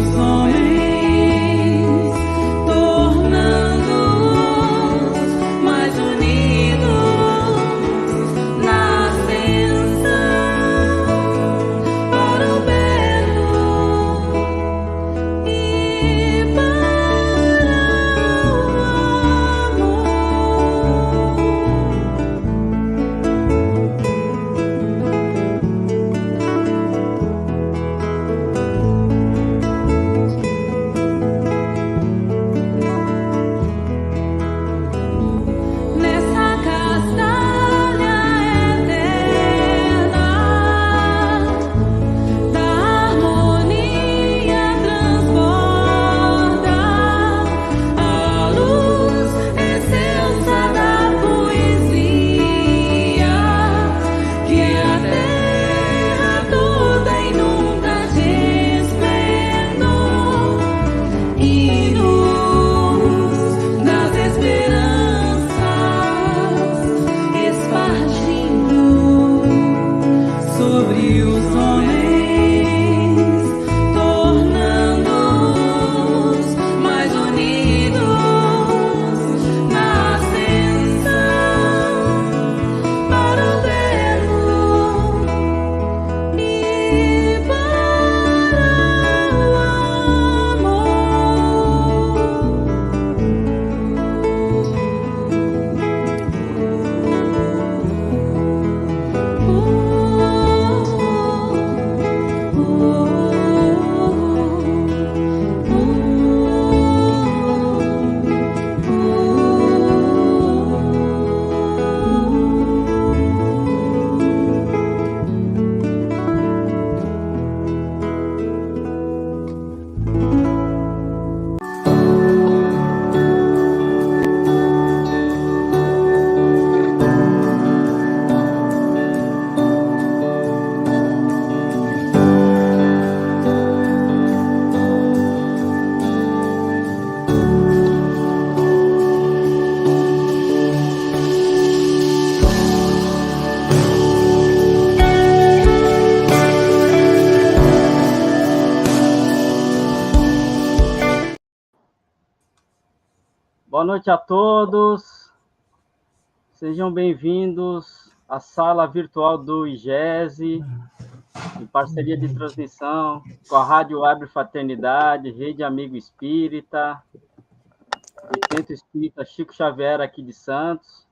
os homens, tornando-os mais unidos na ascensão para o belo e para o nessa castalha eterna da harmonia transborda a luz excelsa da poesia que a terra toda inunda de esplendor e luz das esperanças espargindo sobre os homens, tornando-os mais unidos na ascensão para o belo e para o Boa noite a todos, sejam bem-vindos à sala virtual do IGESE, em parceria de transmissão com a Rádio Web Fraternidade, Rede Amigo Espírita, e Centro Espírita Chico Xavier aqui de Santos,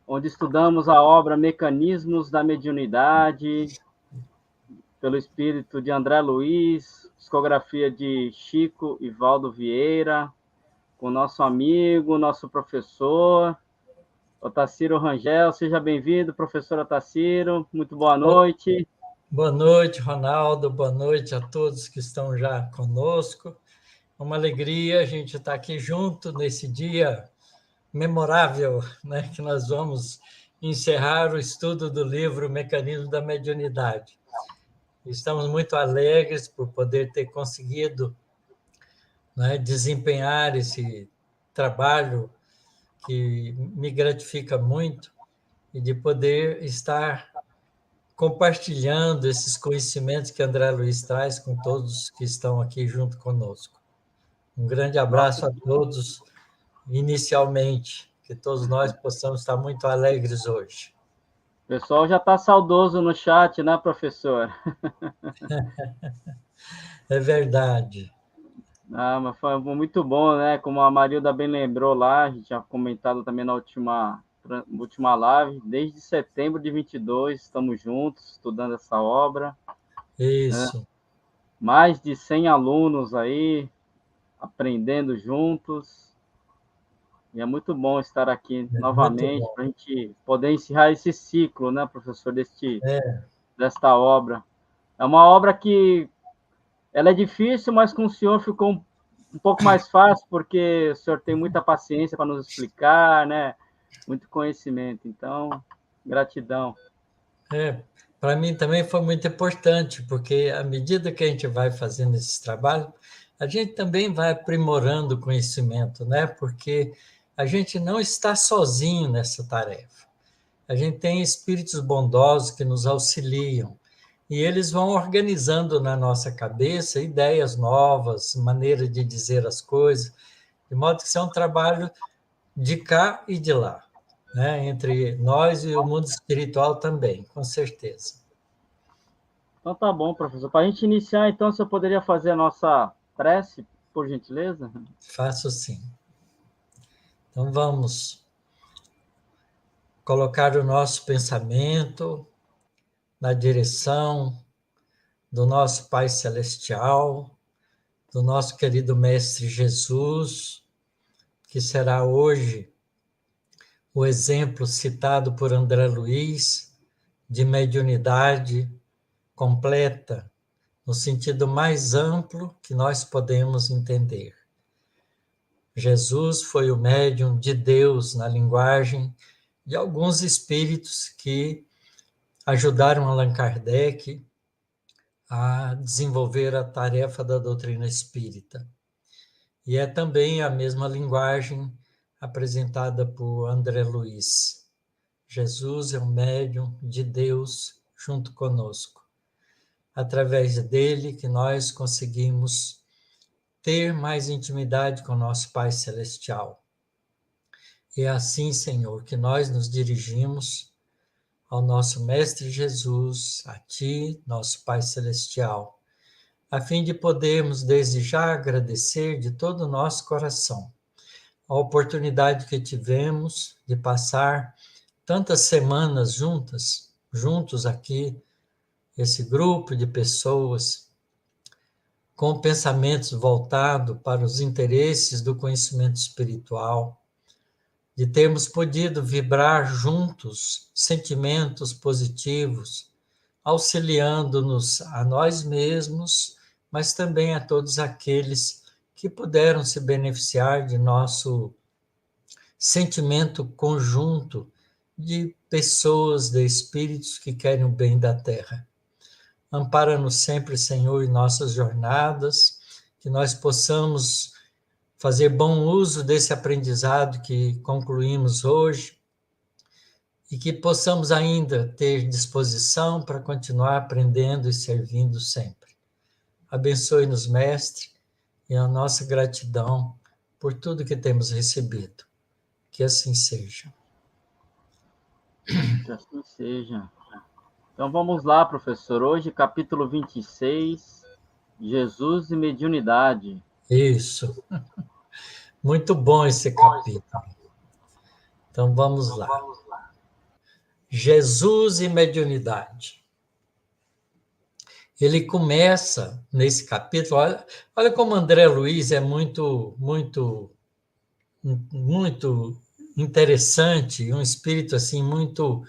onde estudamos a obra Mecanismos da Mediunidade, pelo espírito de André Luiz, psicografia de Chico e Valdo Vieira, com nosso amigo, nosso professor, Otacílio Rangel. Seja bem-vindo, professor Otacílio. Muito boa noite. Boa noite, Ronaldo. Boa noite a todos que estão já conosco. É uma alegria a gente estar aqui junto nesse dia memorável, né, que nós vamos encerrar o estudo do livro Mecanismo da Mediunidade. Estamos muito alegres por poder ter conseguido, né, desempenhar esse trabalho que me gratifica muito e de poder estar compartilhando esses conhecimentos que André Luiz traz com todos que estão aqui junto conosco. Um grande abraço a todos, inicialmente, que todos nós possamos estar muito alegres hoje. O pessoal já está saudoso no chat, né, professor? É verdade. Ah, mas foi muito bom, né? Como a Marilda bem lembrou lá, a gente tinha comentado também na última live, desde setembro de 22, estamos juntos, estudando essa obra. Isso. Né? Mais de 100 alunos aí, aprendendo juntos. E é muito bom estar aqui novamente, para a gente poder encerrar esse ciclo, né, professor, desta obra. É uma obra que ela é difícil, mas com o senhor ficou um pouco mais fácil, porque o senhor tem muita paciência para nos explicar, né? Muito conhecimento. Então, gratidão. Para mim também foi muito importante, porque à medida que a gente vai fazendo esse trabalho, a gente também vai aprimorando o conhecimento, né? Porque a gente não está sozinho nessa tarefa. A gente tem espíritos bondosos que nos auxiliam. e eles vão organizando na nossa cabeça ideias novas, maneira de dizer as coisas, de modo que isso é um trabalho de cá e de lá, né? Entre nós e o mundo espiritual também, com certeza. Então tá bom, professor. Para a gente iniciar, então, você poderia fazer a nossa prece, por gentileza? Faço sim. Então vamos colocar o nosso pensamento na direção do nosso Pai Celestial, do nosso querido Mestre Jesus, que será hoje o exemplo citado por André Luiz de mediunidade completa, no sentido mais amplo que nós podemos entender. Jesus foi o médium de Deus na linguagem de alguns espíritos que ajudaram Allan Kardec a desenvolver a tarefa da doutrina espírita. E é também a mesma linguagem apresentada por André Luiz. Jesus é um médium de Deus junto conosco. Através dele que nós conseguimos ter mais intimidade com nosso Pai Celestial. E é assim, Senhor, que nós nos dirigimos ao nosso Mestre Jesus, a Ti, nosso Pai Celestial, a fim de podermos desde já agradecer de todo o nosso coração a oportunidade que tivemos de passar tantas semanas juntos aqui, esse grupo de pessoas com pensamentos voltados para os interesses do conhecimento espiritual, de termos podido vibrar juntos sentimentos positivos, auxiliando-nos a nós mesmos, mas também a todos aqueles que puderam se beneficiar de nosso sentimento conjunto de pessoas, de espíritos que querem o bem da Terra. Ampara-nos sempre, Senhor, em nossas jornadas, que nós possamos fazer bom uso desse aprendizado que concluímos hoje e que possamos ainda ter disposição para continuar aprendendo e servindo sempre. Abençoe-nos, Mestre, e a nossa gratidão por tudo que temos recebido. Que assim seja. Que assim seja. Então vamos lá, professor. Hoje, capítulo 26, Jesus e mediunidade. Isso. Muito bom esse capítulo. Então vamos lá. Jesus e mediunidade. Ele começa nesse capítulo, olha como André Luiz é muito interessante, um espírito assim muito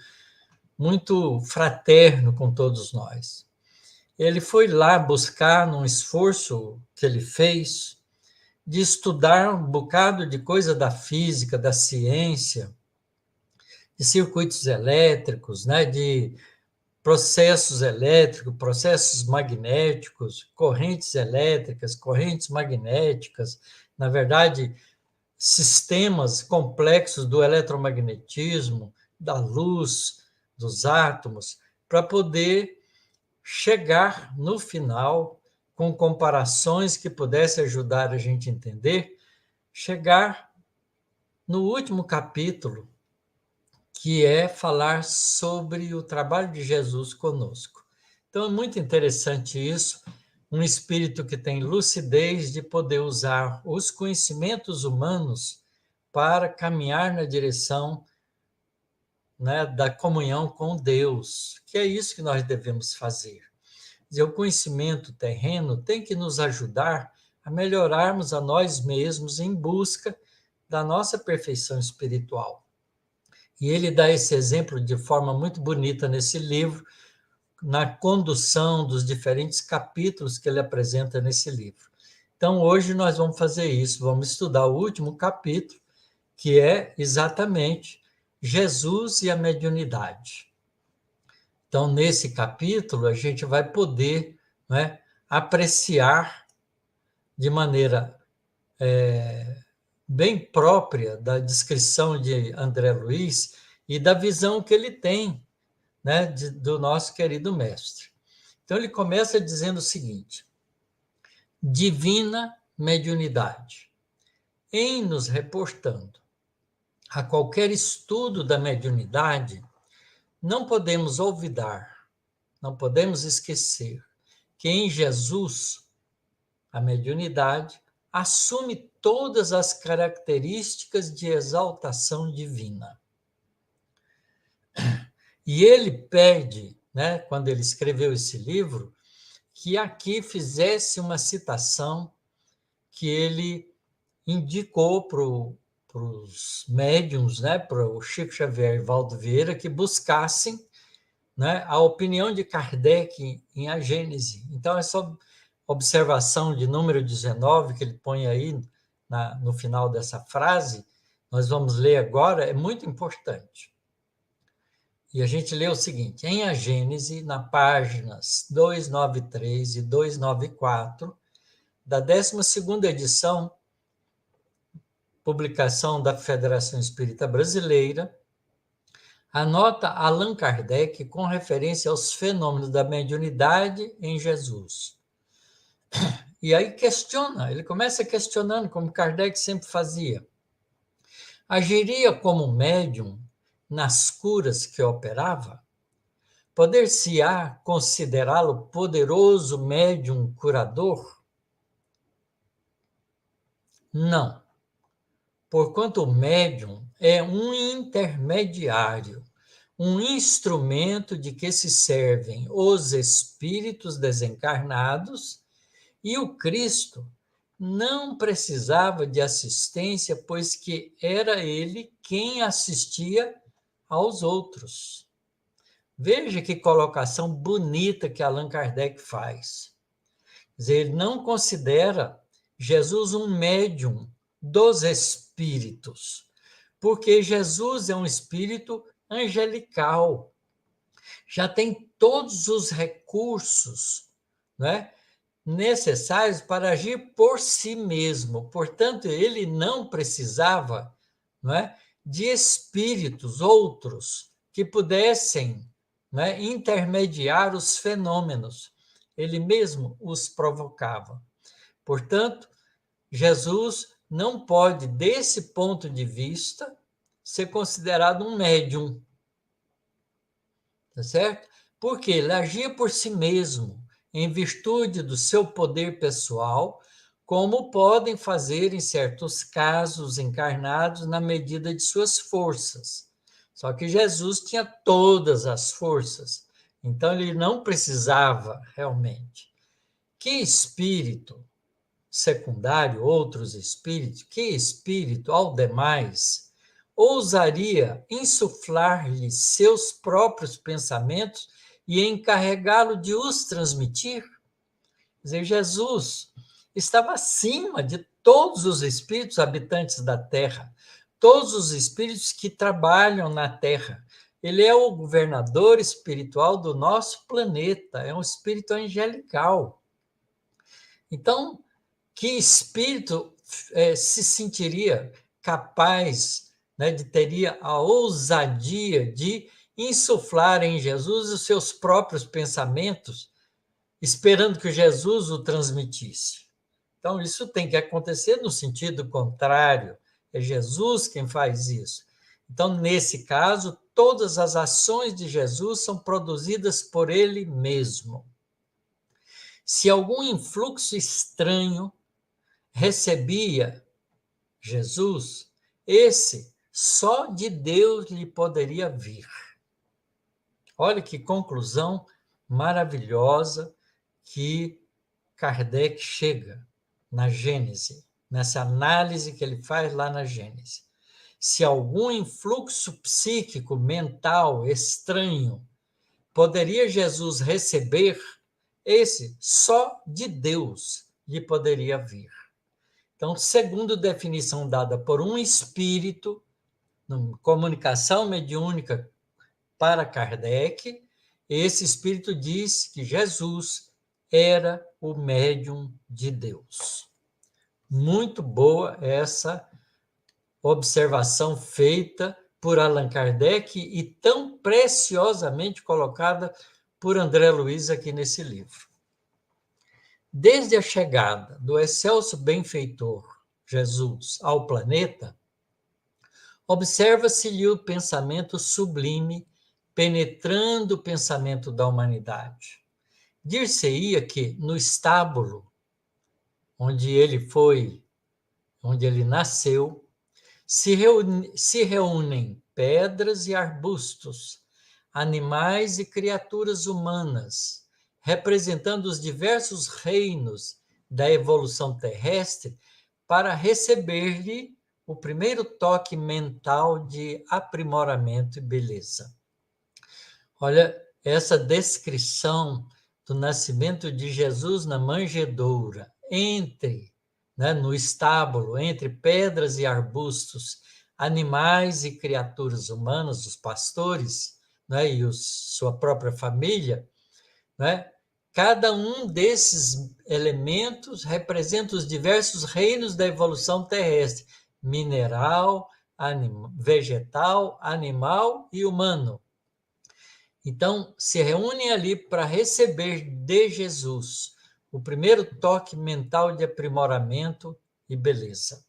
fraterno com todos nós. Ele foi lá buscar, num esforço que ele fez, de estudar um bocado de coisa da física, da ciência, de circuitos elétricos, né, de processos elétricos, processos magnéticos, correntes elétricas, correntes magnéticas, na verdade, sistemas complexos do eletromagnetismo, da luz, dos átomos, para poder chegar no final, com comparações que pudessem ajudar a gente a entender, chegar no último capítulo, que é falar sobre o trabalho de Jesus conosco. Então, é muito interessante isso, um espírito que tem lucidez de poder usar os conhecimentos humanos para caminhar na direção, né, da comunhão com Deus, que é isso que nós devemos fazer. Quer dizer, o conhecimento terreno tem que nos ajudar a melhorarmos a nós mesmos em busca da nossa perfeição espiritual. E ele dá esse exemplo de forma muito bonita nesse livro, na condução dos diferentes capítulos que ele apresenta nesse livro. Então, hoje nós vamos fazer isso, vamos estudar o último capítulo, que é exatamente Jesus e a mediunidade. Então, nesse capítulo, a gente vai poder, né, apreciar de maneira bem própria da descrição de André Luiz e da visão que ele tem, né, do nosso querido mestre. Então, ele começa dizendo o seguinte: divina mediunidade, em nos reportando a qualquer estudo da mediunidade, não podemos olvidar, não podemos esquecer que em Jesus a mediunidade assume todas as características de exaltação divina. E ele pede, né, quando ele escreveu esse livro, que aqui fizesse uma citação que ele indicou para os médiuns, né, para o Chico Xavier e Valdo Vieira, que buscassem, né, a opinião de Kardec em A Gênese. Então, essa observação de número 19, que ele põe aí no final dessa frase, nós vamos ler agora, é muito importante. E a gente lê o seguinte: em A Gênese, na páginas 293 e 294, da 12ª edição, publicação da Federação Espírita Brasileira, anota Allan Kardec com referência aos fenômenos da mediunidade em Jesus. E aí questiona, ele começa questionando, como Kardec sempre fazia. Agiria como médium nas curas que operava? Poder-se-á considerá-lo poderoso médium curador? Não, porquanto o médium é um intermediário, um instrumento de que se servem os espíritos desencarnados, e o Cristo não precisava de assistência, pois que era ele quem assistia aos outros. Veja que colocação bonita que Allan Kardec faz. Quer dizer, ele não considera Jesus um médium dos espíritos, porque Jesus é um espírito angelical, já tem todos os recursos, né, necessários para agir por si mesmo. Portanto, ele não precisava, não é, de espíritos outros que pudessem, não é, intermediar os fenômenos. Ele mesmo os provocava. Portanto, Jesus não pode, desse ponto de vista, ser considerado um médium. Tá certo? Porque ele agia por si mesmo, em virtude do seu poder pessoal, como podem fazer em certos casos encarnados na medida de suas forças. Só que Jesus tinha todas as forças, então ele não precisava realmente. Que espírito secundário, outros espíritos, que espírito, ao demais, ousaria insuflar-lhe seus próprios pensamentos e encarregá-lo de os transmitir? Quer dizer, Jesus estava acima de todos os espíritos habitantes da Terra, todos os espíritos que trabalham na Terra. Ele é o governador espiritual do nosso planeta, é um espírito angelical. Então, que espírito se sentiria capaz, né, teria a ousadia de insuflar em Jesus os seus próprios pensamentos, esperando que Jesus o transmitisse? Então, isso tem que acontecer no sentido contrário. É Jesus quem faz isso. Então, nesse caso, todas as ações de Jesus são produzidas por ele mesmo. Se algum influxo estranho recebia Jesus, esse só de Deus lhe poderia vir. Olha que conclusão maravilhosa que Kardec chega na Gênese, nessa análise que ele faz lá na Gênese. Se algum influxo psíquico, mental, estranho, poderia Jesus receber, esse só de Deus lhe poderia vir. Então, segundo definição dada por um espírito, comunicação mediúnica para Kardec, esse espírito diz que Jesus era o médium de Deus. Muito boa essa observação feita por Allan Kardec e tão preciosamente colocada por André Luiz aqui nesse livro. Desde a chegada do excelso benfeitor Jesus ao planeta, observa-se-lhe o pensamento sublime penetrando o pensamento da humanidade. Dir-se-ia que no estábulo onde ele nasceu, se reúnem pedras e arbustos, animais e criaturas humanas, representando os diversos reinos da evolução terrestre, para receber-lhe o primeiro toque mental de aprimoramento e beleza. Olha, essa descrição do nascimento de Jesus na manjedoura, no estábulo, entre pedras e arbustos, animais e criaturas humanas, os pastores, né, e sua própria família, né, cada um desses elementos representa os diversos reinos da evolução terrestre, mineral, vegetal, animal e humano. Então, se reúnem ali para receber de Jesus o primeiro toque mental de aprimoramento e beleza.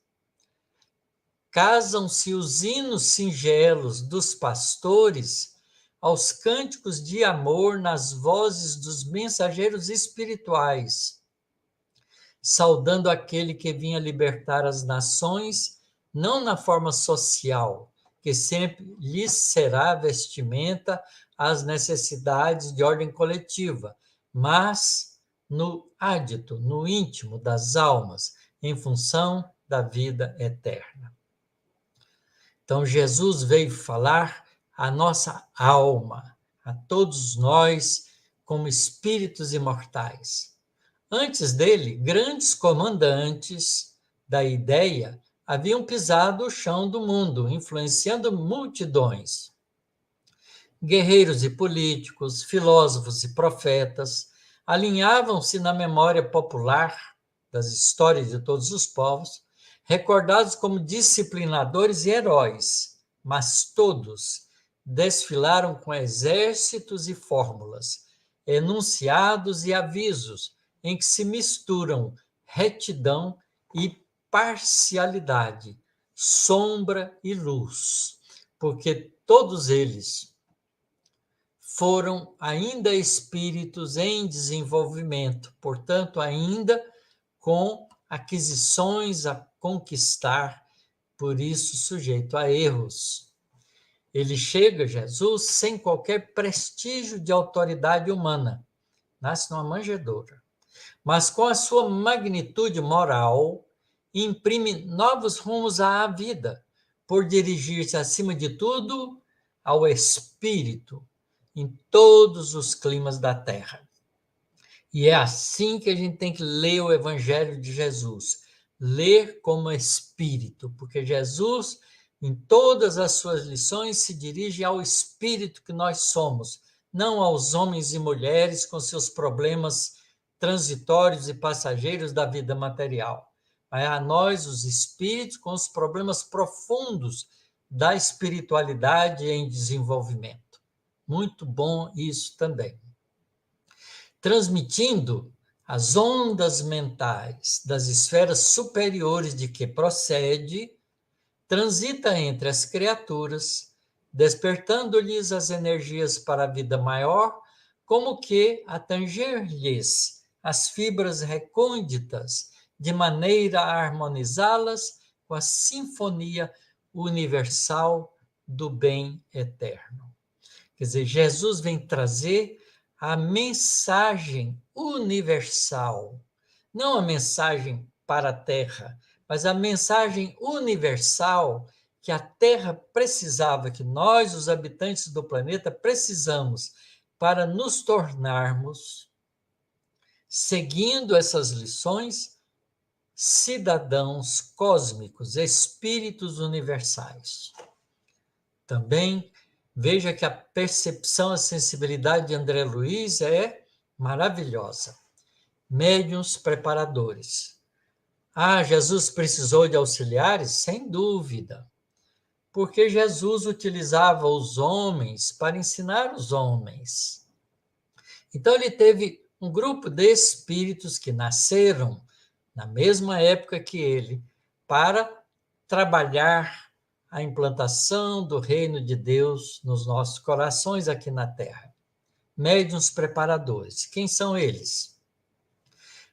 Casam-se os hinos singelos dos pastores aos cânticos de amor nas vozes dos mensageiros espirituais, saudando aquele que vinha libertar as nações, não na forma social, que sempre lhes será vestimenta às necessidades de ordem coletiva, mas no ádito, no íntimo das almas, em função da vida eterna. Então, Jesus veio falar à nossa alma, a todos nós, como espíritos imortais. Antes dele, grandes comandantes da ideia haviam pisado o chão do mundo, influenciando multidões. Guerreiros e políticos, filósofos e profetas alinhavam-se na memória popular das histórias de todos os povos, recordados como disciplinadores e heróis, mas todos desfilaram com exércitos e fórmulas, enunciados e avisos, em que se misturam retidão e parcialidade, sombra e luz, porque todos eles foram ainda espíritos em desenvolvimento, portanto, ainda com aquisições a conquistar, por isso sujeito a erros. Ele chega, Jesus, sem qualquer prestígio de autoridade humana, nasce numa manjedoura, mas com a sua magnitude moral, imprime novos rumos à vida, por dirigir-se, acima de tudo, ao espírito, em todos os climas da terra. E é assim que a gente tem que ler o Evangelho de Jesus, ler como espírito, porque Jesus, em todas as suas lições, se dirige ao espírito que nós somos, não aos homens e mulheres com seus problemas transitórios e passageiros da vida material, mas a nós, os espíritos, com os problemas profundos da espiritualidade em desenvolvimento. Muito bom isso também. Transmitindo as ondas mentais das esferas superiores de que procede, transita entre as criaturas, despertando-lhes as energias para a vida maior, como que a tanger-lhes as fibras recônditas, de maneira a harmonizá-las com a sinfonia universal do bem eterno. Quer dizer, Jesus vem trazer a mensagem universal, não a mensagem para a Terra, mas a mensagem universal que a Terra precisava, que nós, os habitantes do planeta, precisamos para nos tornarmos, seguindo essas lições, cidadãos cósmicos, espíritos universais. Também veja que a percepção, a sensibilidade de André Luiz é maravilhosa. Médiuns preparadores. Jesus precisou de auxiliares? Sem dúvida. Porque Jesus utilizava os homens para ensinar os homens. Então, ele teve um grupo de espíritos que nasceram na mesma época que ele, para trabalhar a implantação do reino de Deus nos nossos corações aqui na Terra. Médiuns preparadores. Quem são eles?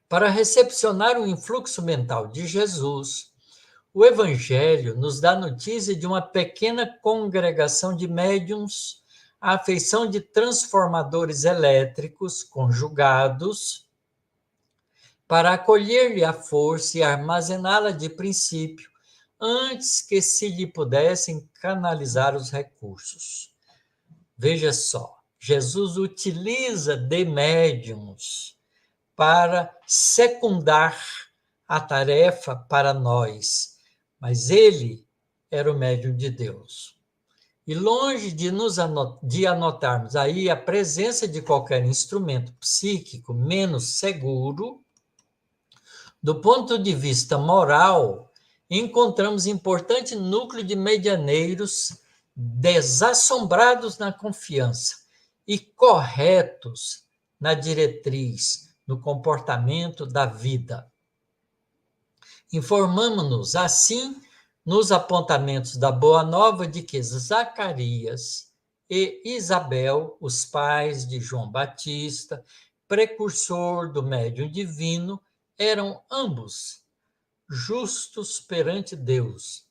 Para recepcionar o influxo mental de Jesus, o Evangelho nos dá notícia de uma pequena congregação de médiuns à feição de transformadores elétricos conjugados para acolher-lhe a força e armazená-la de princípio, antes que se lhe pudessem canalizar os recursos. Veja só, Jesus utiliza de médiuns para secundar a tarefa para nós, mas ele era o médium de Deus. E longe de anotarmos aí a presença de qualquer instrumento psíquico menos seguro, do ponto de vista moral, encontramos importante núcleo de medianeiros desassombrados na confiança e corretos na diretriz, no comportamento da vida. Informamos-nos, assim, nos apontamentos da Boa Nova de que Zacarias e Isabel, os pais de João Batista, precursor do médium divino, eram ambos justos perante Deus,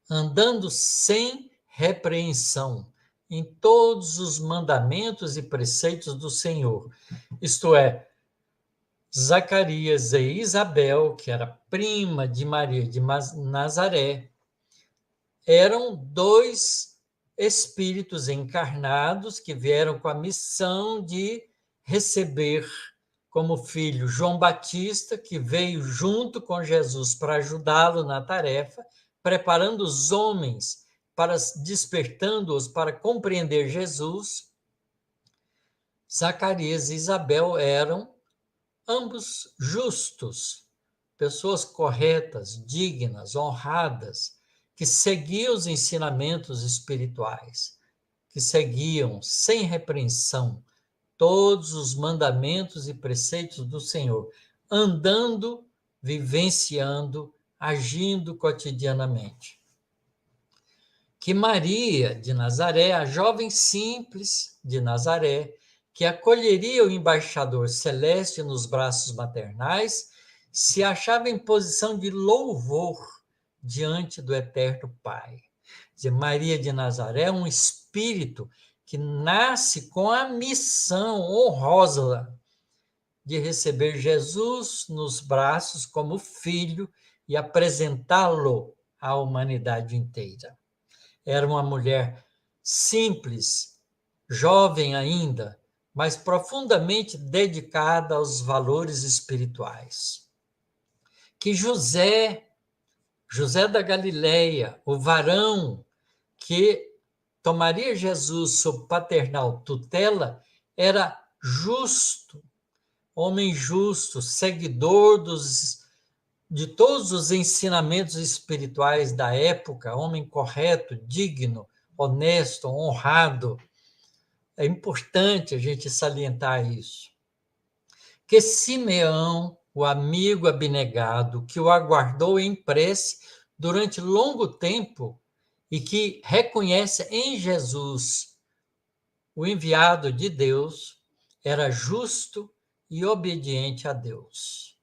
andando sem repreensão em todos os mandamentos e preceitos do Senhor. Isto é, Zacarias e Isabel, que era prima de Maria de Nazaré, eram dois espíritos encarnados que vieram com a missão de receber como filho João Batista, que veio junto com Jesus para ajudá-lo na tarefa, preparando os homens, despertando-os para compreender Jesus. Zacarias e Isabel eram ambos justos, pessoas corretas, dignas, honradas, que seguiam os ensinamentos espirituais, que seguiam sem repreensão todos os mandamentos e preceitos do Senhor, andando, vivenciando, agindo cotidianamente. Que Maria de Nazaré, a jovem simples de Nazaré, que acolheria o embaixador celeste nos braços maternais, se achava em posição de louvor diante do eterno Pai. Quer dizer, Maria de Nazaré é um espírito que nasce com a missão honrosa de receber Jesus nos braços como filho e apresentá-lo à humanidade inteira. Era uma mulher simples, jovem ainda, mas profundamente dedicada aos valores espirituais. Que José da Galileia, o varão que tomaria Jesus sob paternal tutela, era justo, homem justo, seguidor de todos os ensinamentos espirituais da época, homem correto, digno, honesto, honrado. É importante a gente salientar isso. Que Simeão, o amigo abnegado, que o aguardou em prece durante longo tempo e que reconhece em Jesus o enviado de Deus, era justo e obediente a Deus.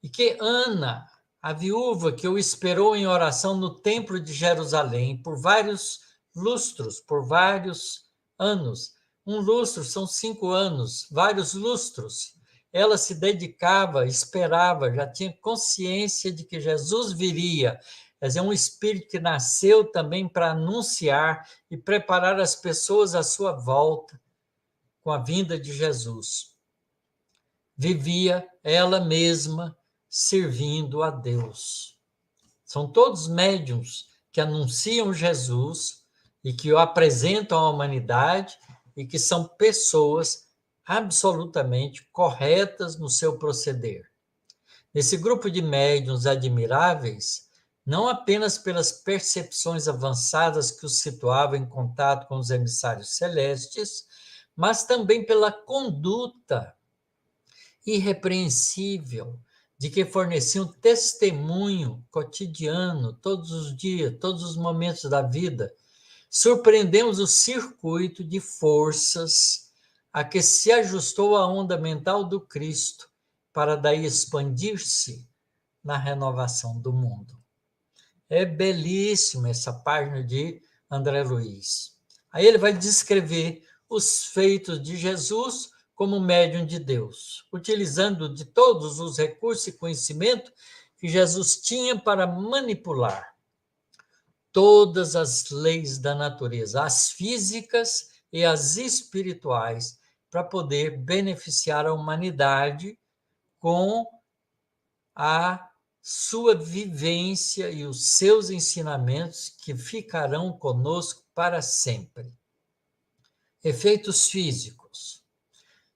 E que Ana, a viúva que o esperou em oração no templo de Jerusalém por vários lustros, por vários anos. Um lustro são 5 anos, vários lustros. Ela se dedicava, esperava, já tinha consciência de que Jesus viria. Quer dizer, um espírito que nasceu também para anunciar e preparar as pessoas à sua volta com a vinda de Jesus. Vivia ela mesma servindo a Deus. São todos médiuns que anunciam Jesus e que o apresentam à humanidade e que são pessoas absolutamente corretas no seu proceder. Nesse grupo de médiuns admiráveis, não apenas pelas percepções avançadas que os situavam em contato com os emissários celestes, mas também pela conduta irrepreensível de que forneciam testemunho cotidiano, todos os dias, todos os momentos da vida. Surpreendemos o circuito de forças a que se ajustou a onda mental do Cristo, para daí expandir-se na renovação do mundo. É belíssima essa página de André Luiz. Aí ele vai descrever os feitos de Jesus como médium de Deus, utilizando de todos os recursos e conhecimento que Jesus tinha para manipular todas as leis da natureza, as físicas e as espirituais, para poder beneficiar a humanidade com a sua vivência e os seus ensinamentos que ficarão conosco para sempre. Efeitos físicos.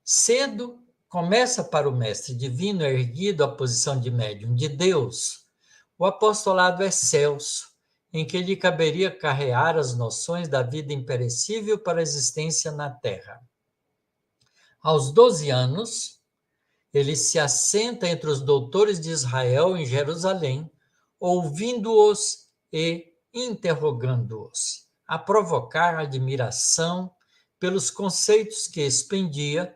Cedo começa para o mestre divino erguido à posição de médium de Deus o apostolado excelso, em que lhe caberia carrear as noções da vida imperecível para a existência na Terra. Aos 12 anos, ele se assenta entre os doutores de Israel em Jerusalém, ouvindo-os e interrogando-os, a provocar admiração pelos conceitos que expendia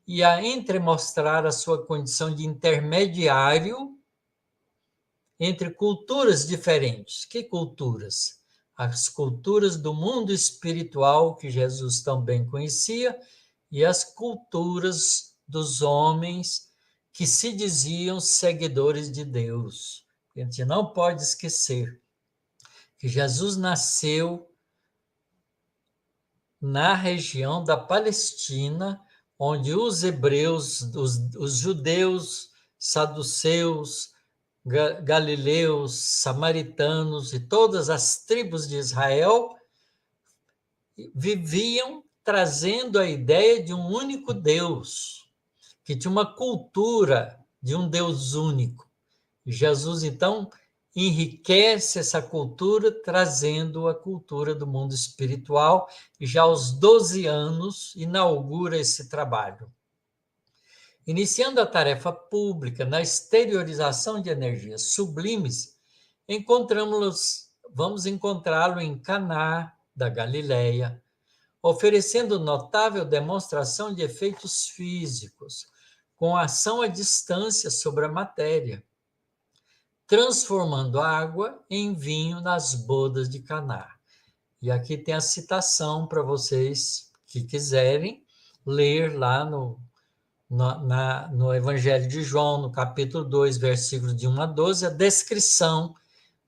e a entremostrar a sua condição de intermediário entre culturas diferentes. Que culturas? As culturas do mundo espiritual, que Jesus também conhecia, e as culturas dos homens que se diziam seguidores de Deus. A gente não pode esquecer que Jesus nasceu na região da Palestina, onde os hebreus, os judeus, saduceus, galileus, samaritanos e todas as tribos de Israel viviam trazendo a ideia de um único Deus, que tinha uma cultura de um Deus único. E Jesus, então, enriquece essa cultura, trazendo a cultura do mundo espiritual, e já aos 12 anos inaugura esse trabalho. Iniciando a tarefa pública na exteriorização de energias sublimes, vamos encontrá-lo em Caná da Galileia, oferecendo notável demonstração de efeitos físicos, com ação à distância sobre a matéria, transformando a água em vinho nas bodas de Caná. E aqui tem a citação para vocês que quiserem ler lá no Evangelho de João, no capítulo 2, versículos de 1 a 12, a descrição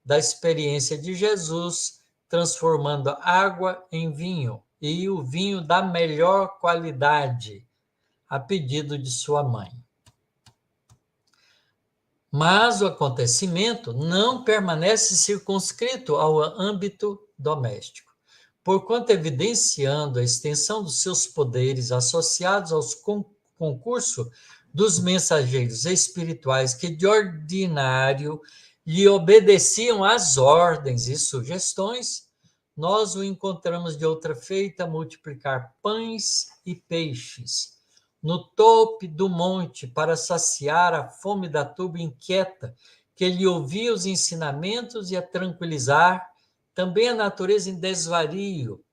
da experiência de Jesus transformando água em vinho, e o vinho da melhor qualidade, a pedido de sua mãe. Mas o acontecimento não permanece circunscrito ao âmbito doméstico, porquanto evidenciando a extensão dos seus poderes associados aos concurso dos mensageiros espirituais que de ordinário lhe obedeciam às ordens e sugestões, nós o encontramos de outra feita a multiplicar pães e peixes no topo do monte para saciar a fome da turba inquieta que lhe ouvia os ensinamentos e a tranquilizar também a natureza em desvario,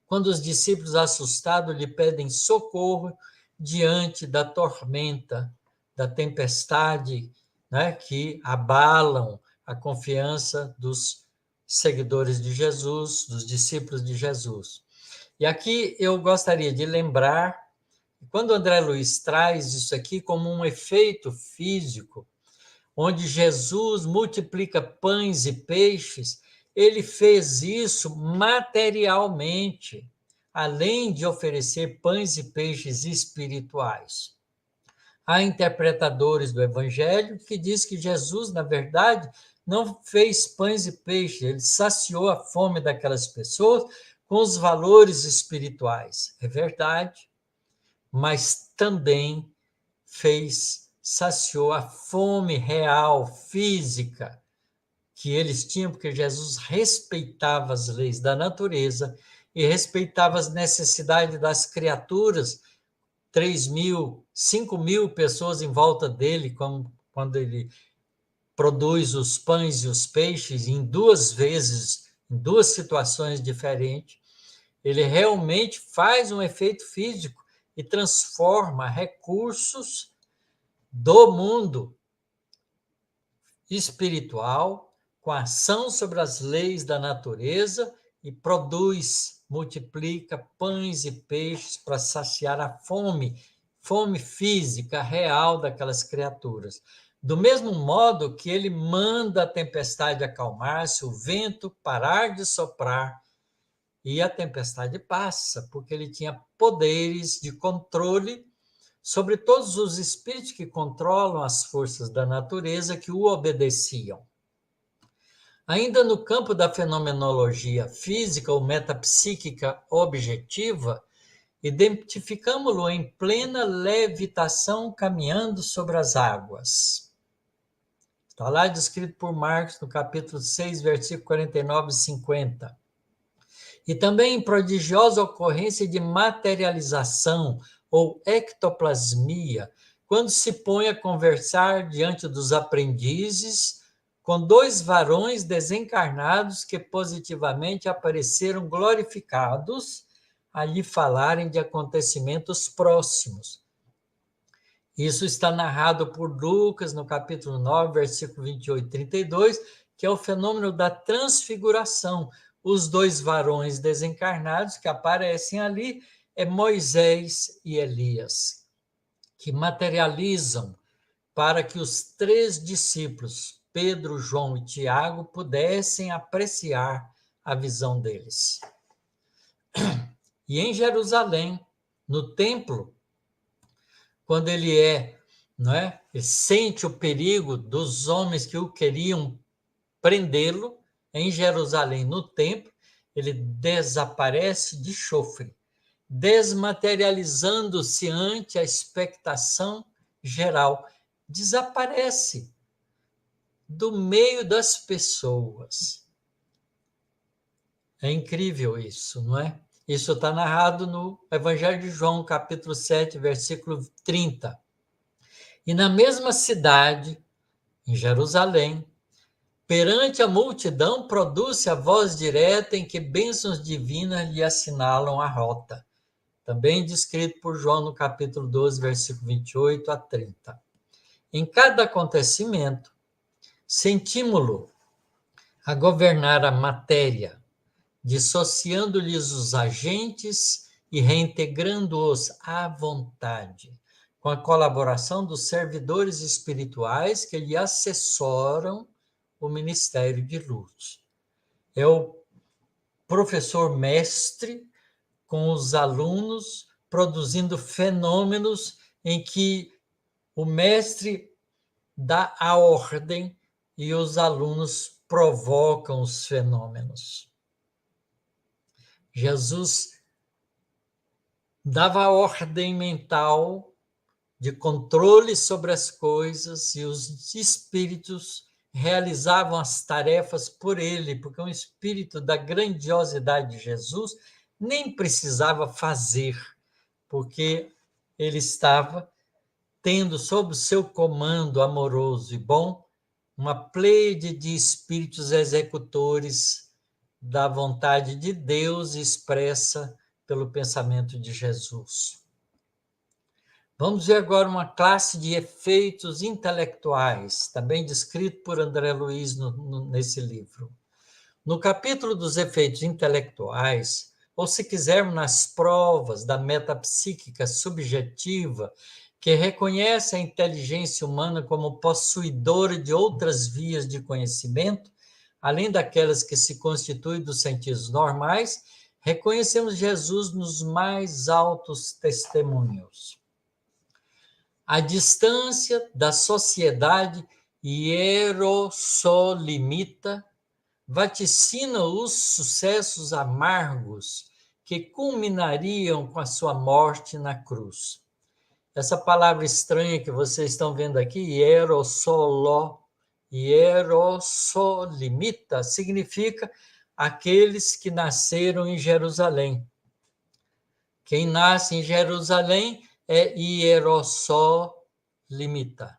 quando os discípulos assustados lhe pedem socorro diante da tormenta, da tempestade, né, que abalam a confiança dos seguidores de Jesus, dos discípulos de Jesus. E aqui eu gostaria de lembrar, quando André Luiz traz isso aqui como um efeito físico, onde Jesus multiplica pães e peixes, ele fez isso materialmente, além de oferecer pães e peixes espirituais. Há interpretadores do Evangelho que diz que Jesus, na verdade, não fez pães e peixes, ele saciou a fome daquelas pessoas com os valores espirituais. É verdade, mas também saciou a fome real, física, que eles tinham, porque Jesus respeitava as leis da natureza e respeitava as necessidades das criaturas. 3.000, 5.000 pessoas em volta dele, quando ele produz os pães e os peixes em 2 vezes, em 2 situações diferentes. Ele realmente faz um efeito físico e transforma recursos do mundo espiritual com ação sobre as leis da natureza e produz, multiplica pães e peixes para saciar a fome física real daquelas criaturas. Do mesmo modo que ele manda a tempestade acalmar-se, o vento parar de soprar, e a tempestade passa, porque ele tinha poderes de controle sobre todos os espíritos que controlam as forças da natureza que o obedeciam. Ainda no campo da fenomenologia física ou metapsíquica objetiva, identificamos-lo em plena levitação caminhando sobre as águas. Está lá descrito por Marcos no capítulo 6, versículo 49 e 50. E também em prodigiosa ocorrência de materialização ou ectoplasmia, quando se põe a conversar diante dos aprendizes com 2 varões desencarnados que positivamente apareceram glorificados a lhe falarem de acontecimentos próximos. Isso está narrado por Lucas no capítulo 9, versículo 28 e 32, que é o fenômeno da transfiguração. Os 2 varões desencarnados que aparecem ali é Moisés e Elias, que materializam para que os 3 discípulos, Pedro, João e Tiago, pudessem apreciar a visão deles. E em Jerusalém, no templo, quando ele ele sente o perigo dos homens que o queriam prendê-lo, em Jerusalém, no templo, ele desaparece de chofre, desmaterializando-se ante a expectação geral. Desaparece do meio das pessoas. É incrível isso, não é? Isso está narrado no Evangelho de João, capítulo 7, versículo 30. E na mesma cidade, em Jerusalém, perante a multidão, produz-se a voz direta em que bênçãos divinas lhe assinalam a rota. Também descrito por João no capítulo 12, versículo 28 a 30. Em cada acontecimento, sentimos-lo a governar a matéria, dissociando-lhes os agentes e reintegrando-os à vontade, com a colaboração dos servidores espirituais que lhe assessoram o ministério de luz. É o professor mestre com os alunos, produzindo fenômenos em que o mestre dá a ordem e os alunos provocam os fenômenos. Jesus dava a ordem mental de controle sobre as coisas e os espíritos realizavam as tarefas por ele, porque um espírito da grandiosidade de Jesus nem precisava fazer, porque ele estava tendo sob o seu comando amoroso e bom uma pleiade de espíritos executores da vontade de Deus expressa pelo pensamento de Jesus. Vamos ver agora uma classe de efeitos intelectuais, também descrito por André Luiz nesse livro. No capítulo dos efeitos intelectuais, ou se quisermos nas provas da metapsíquica subjetiva, que reconhece a inteligência humana como possuidora de outras vias de conhecimento, além daquelas que se constituem dos sentidos normais, reconhecemos Jesus nos mais altos testemunhos. A distância da sociedade hierossolimita vaticina os sucessos amargos que culminariam com a sua morte na cruz. Essa palavra estranha que vocês estão vendo aqui, hierossolimita, significa aqueles que nasceram em Jerusalém. Quem nasce em Jerusalém é hierossolimita.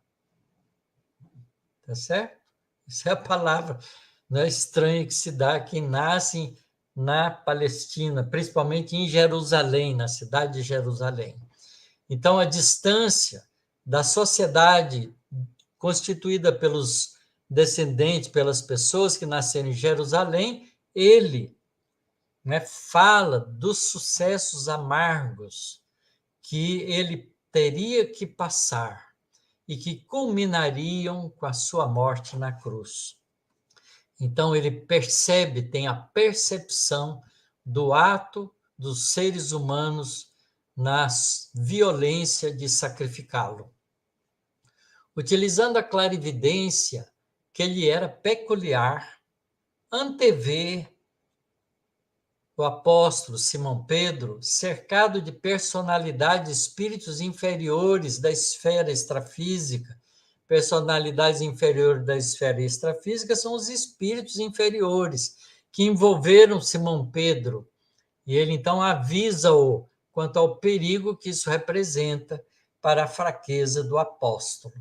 Tá certo? Essa é a palavra, não é estranha que se dá a quem nasce na Palestina, principalmente em Jerusalém, na cidade de Jerusalém. Então, a distância da sociedade constituída pelos descendentes, pelas pessoas que nasceram em Jerusalém, ele, né, fala dos sucessos amargos que ele teria que passar e que culminariam com a sua morte na cruz. Então, ele percebe, tem a percepção do ato dos seres humanos na violência de sacrificá-lo. Utilizando a clarividência que lhe era peculiar, antevê o apóstolo Simão Pedro cercado de personalidades, espíritos inferiores da esfera extrafísica. Personalidades inferiores da esfera extrafísica são os espíritos inferiores que envolveram Simão Pedro. E ele então avisa-o quanto ao perigo que isso representa para a fraqueza do apóstolo.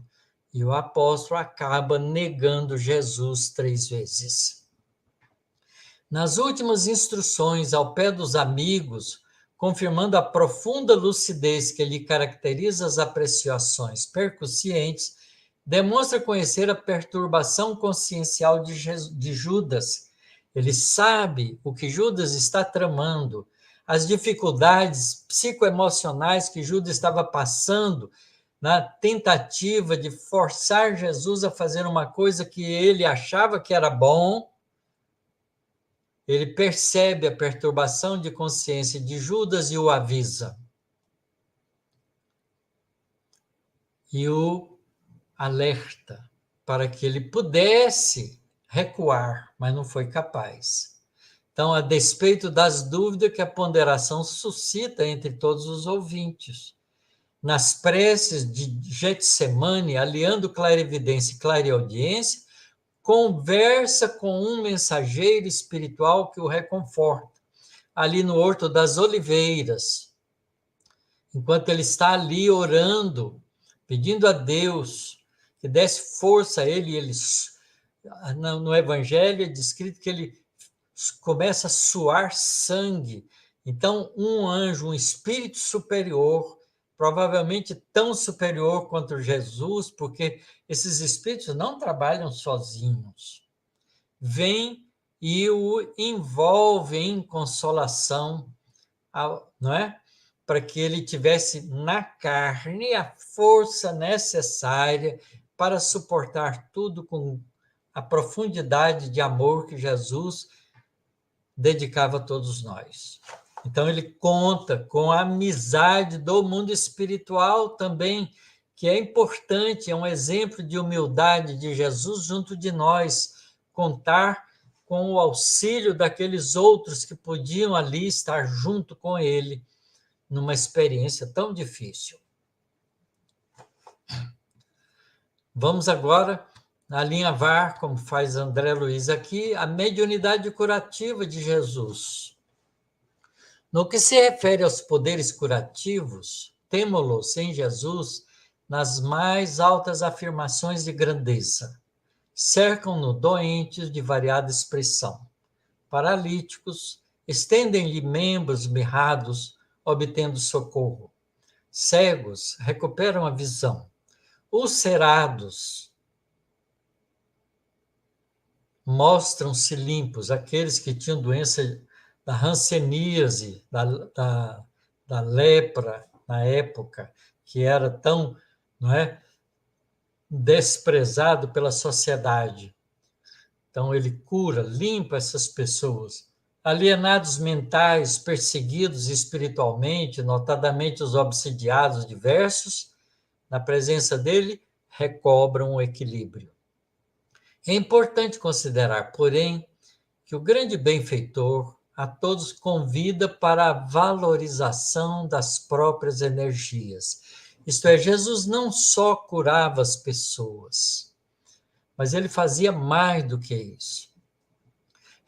E o apóstolo acaba negando Jesus 3 vezes. Nas últimas instruções ao pé dos amigos, confirmando a profunda lucidez que lhe caracteriza as apreciações percussientes, demonstra conhecer a perturbação consciencial de Judas. Ele sabe o que Judas está tramando, as dificuldades psicoemocionais que Judas estava passando na tentativa de forçar Jesus a fazer uma coisa que ele achava que era bom. Ele percebe a perturbação de consciência de Judas e o avisa. E o alerta para que ele pudesse recuar, mas não foi capaz. Então, a despeito das dúvidas que a ponderação suscita entre todos os ouvintes, nas preces de Getsemane, aliando clarividência e clareaudiência, conversa com um mensageiro espiritual que o reconforta, ali no Horto das Oliveiras, enquanto ele está ali orando, pedindo a Deus que desse força a ele. No Evangelho é descrito que ele começa a suar sangue. Então, um anjo, um espírito superior, provavelmente tão superior quanto Jesus, porque esses espíritos não trabalham sozinhos, vem e o envolve em consolação, não é? Para que ele tivesse na carne a força necessária para suportar tudo com a profundidade de amor que Jesus dedicava a todos nós. Então, ele conta com a amizade do mundo espiritual também, que é importante, é um exemplo de humildade de Jesus junto de nós, contar com o auxílio daqueles outros que podiam ali estar junto com ele, numa experiência tão difícil. Vamos agora alinhavar, como faz André Luiz aqui, a mediunidade curativa de Jesus. No que se refere aos poderes curativos, temo-los em Jesus nas mais altas afirmações de grandeza. Cercam-no doentes de variada expressão. Paralíticos, estendem-lhe membros mirrados, obtendo socorro. Cegos, recuperam a visão. Ulcerados, mostram-se limpos. Aqueles que tinham doença da hanseníase, da lepra na época, que era tão, não é, desprezado pela sociedade. Então, ele cura, limpa essas pessoas. Alienados mentais, perseguidos espiritualmente, notadamente os obsidiados diversos, na presença dele, recobram o equilíbrio. É importante considerar, porém, que o grande benfeitor a todos convida para a valorização das próprias energias. Isto é, Jesus não só curava as pessoas, mas ele fazia mais do que isso.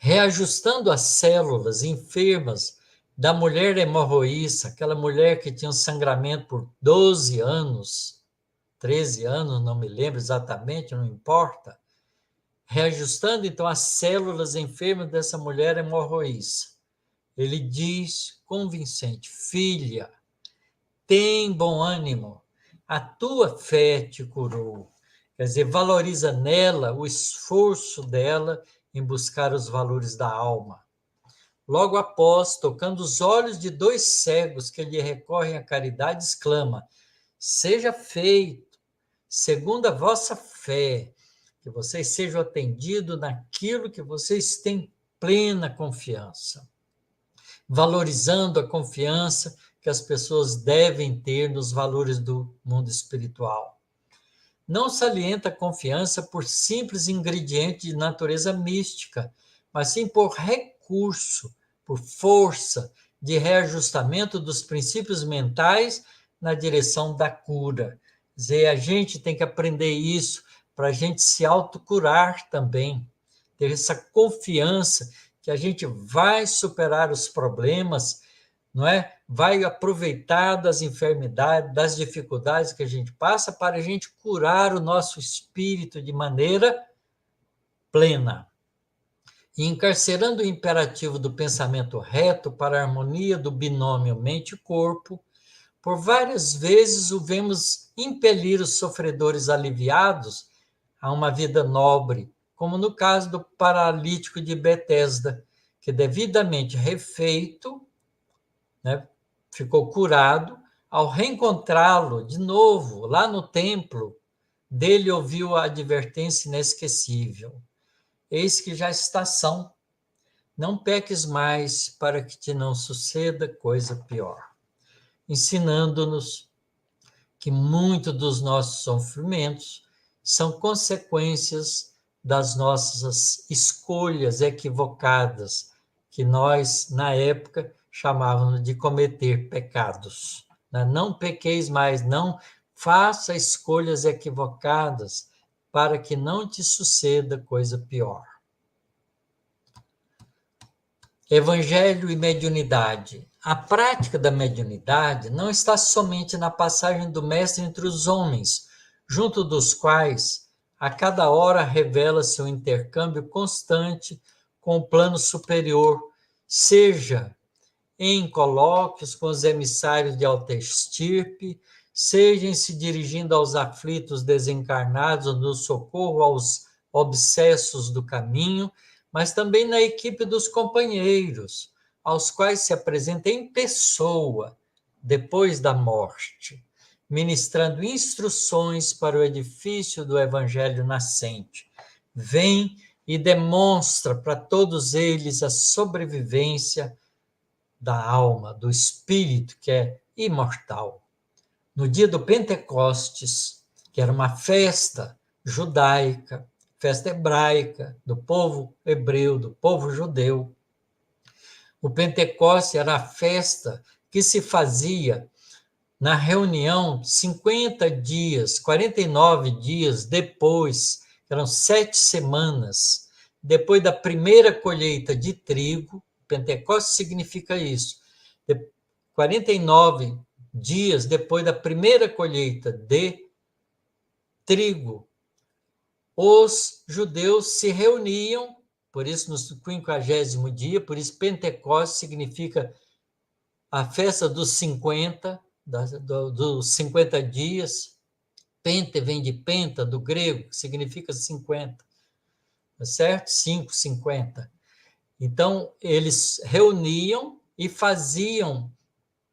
reajustando as células enfermas da mulher hemorroíça, aquela mulher que tinha um sangramento por 12 anos, 13 anos, não me lembro exatamente, não importa, reajustando então as células enfermas dessa mulher hemorroíça. Ele diz convincente: filha, tem bom ânimo, a tua fé te curou. Quer dizer, valoriza nela o esforço dela em buscar os valores da alma. Logo após, tocando os olhos de 2 cegos que lhe recorrem à caridade, exclama: seja feito, segundo a vossa fé, que vocês sejam atendidos naquilo que vocês têm plena confiança. Valorizando a confiança que as pessoas devem ter nos valores do mundo espiritual. Não salienta a confiança por simples ingrediente de natureza mística, mas sim por recurso, por força de reajustamento dos princípios mentais na direção da cura. Quer dizer, a gente tem que aprender isso para a gente se autocurar também, ter essa confiança que a gente vai superar os problemas, não é? Vai aproveitar das enfermidades, das dificuldades que a gente passa para a gente curar o nosso espírito de maneira plena. E encarcerando o imperativo do pensamento reto para a harmonia do binômio mente e corpo, por várias vezes o vemos impelir os sofredores aliviados a uma vida nobre, como no caso do paralítico de Betesda, que devidamente refeito, né, ficou curado, ao reencontrá-lo de novo lá no templo, dele ouviu a advertência inesquecível: eis que já está são, não peques mais para que te não suceda coisa pior. Ensinando-nos que muito dos nossos sofrimentos são consequências das nossas escolhas equivocadas, que nós, na época, chamávamos de cometer pecados. Não pequeis mais, não faça escolhas equivocadas para que não te suceda coisa pior. Evangelho e mediunidade. A prática da mediunidade não está somente na passagem do Mestre entre os homens, junto dos quais, a cada hora, revela-se um intercâmbio constante com o plano superior, seja em colóquios com os emissários de alta estirpe, seja em se dirigindo aos aflitos desencarnados no socorro aos obsessos do caminho, mas também na equipe dos companheiros, aos quais se apresenta em pessoa, depois da morte, ministrando instruções para o edifício do Evangelho nascente. Vem e demonstra para todos eles a sobrevivência da alma, do espírito, que é imortal. No dia do Pentecostes, que era uma festa judaica, festa hebraica, do povo hebreu, do povo judeu, o Pentecostes era a festa que se fazia na reunião 50 dias, 49 dias depois, eram 7 semanas, depois da primeira colheita de trigo. Pentecostes significa isso. 49 dias depois da primeira colheita de trigo, os judeus se reuniam, por isso no 50º dia, por isso Pentecostes significa a festa dos 50, dos 50 dias. Pente vem de penta, do grego, que significa 50, tá certo? 5, 50. Então, eles reuniam e faziam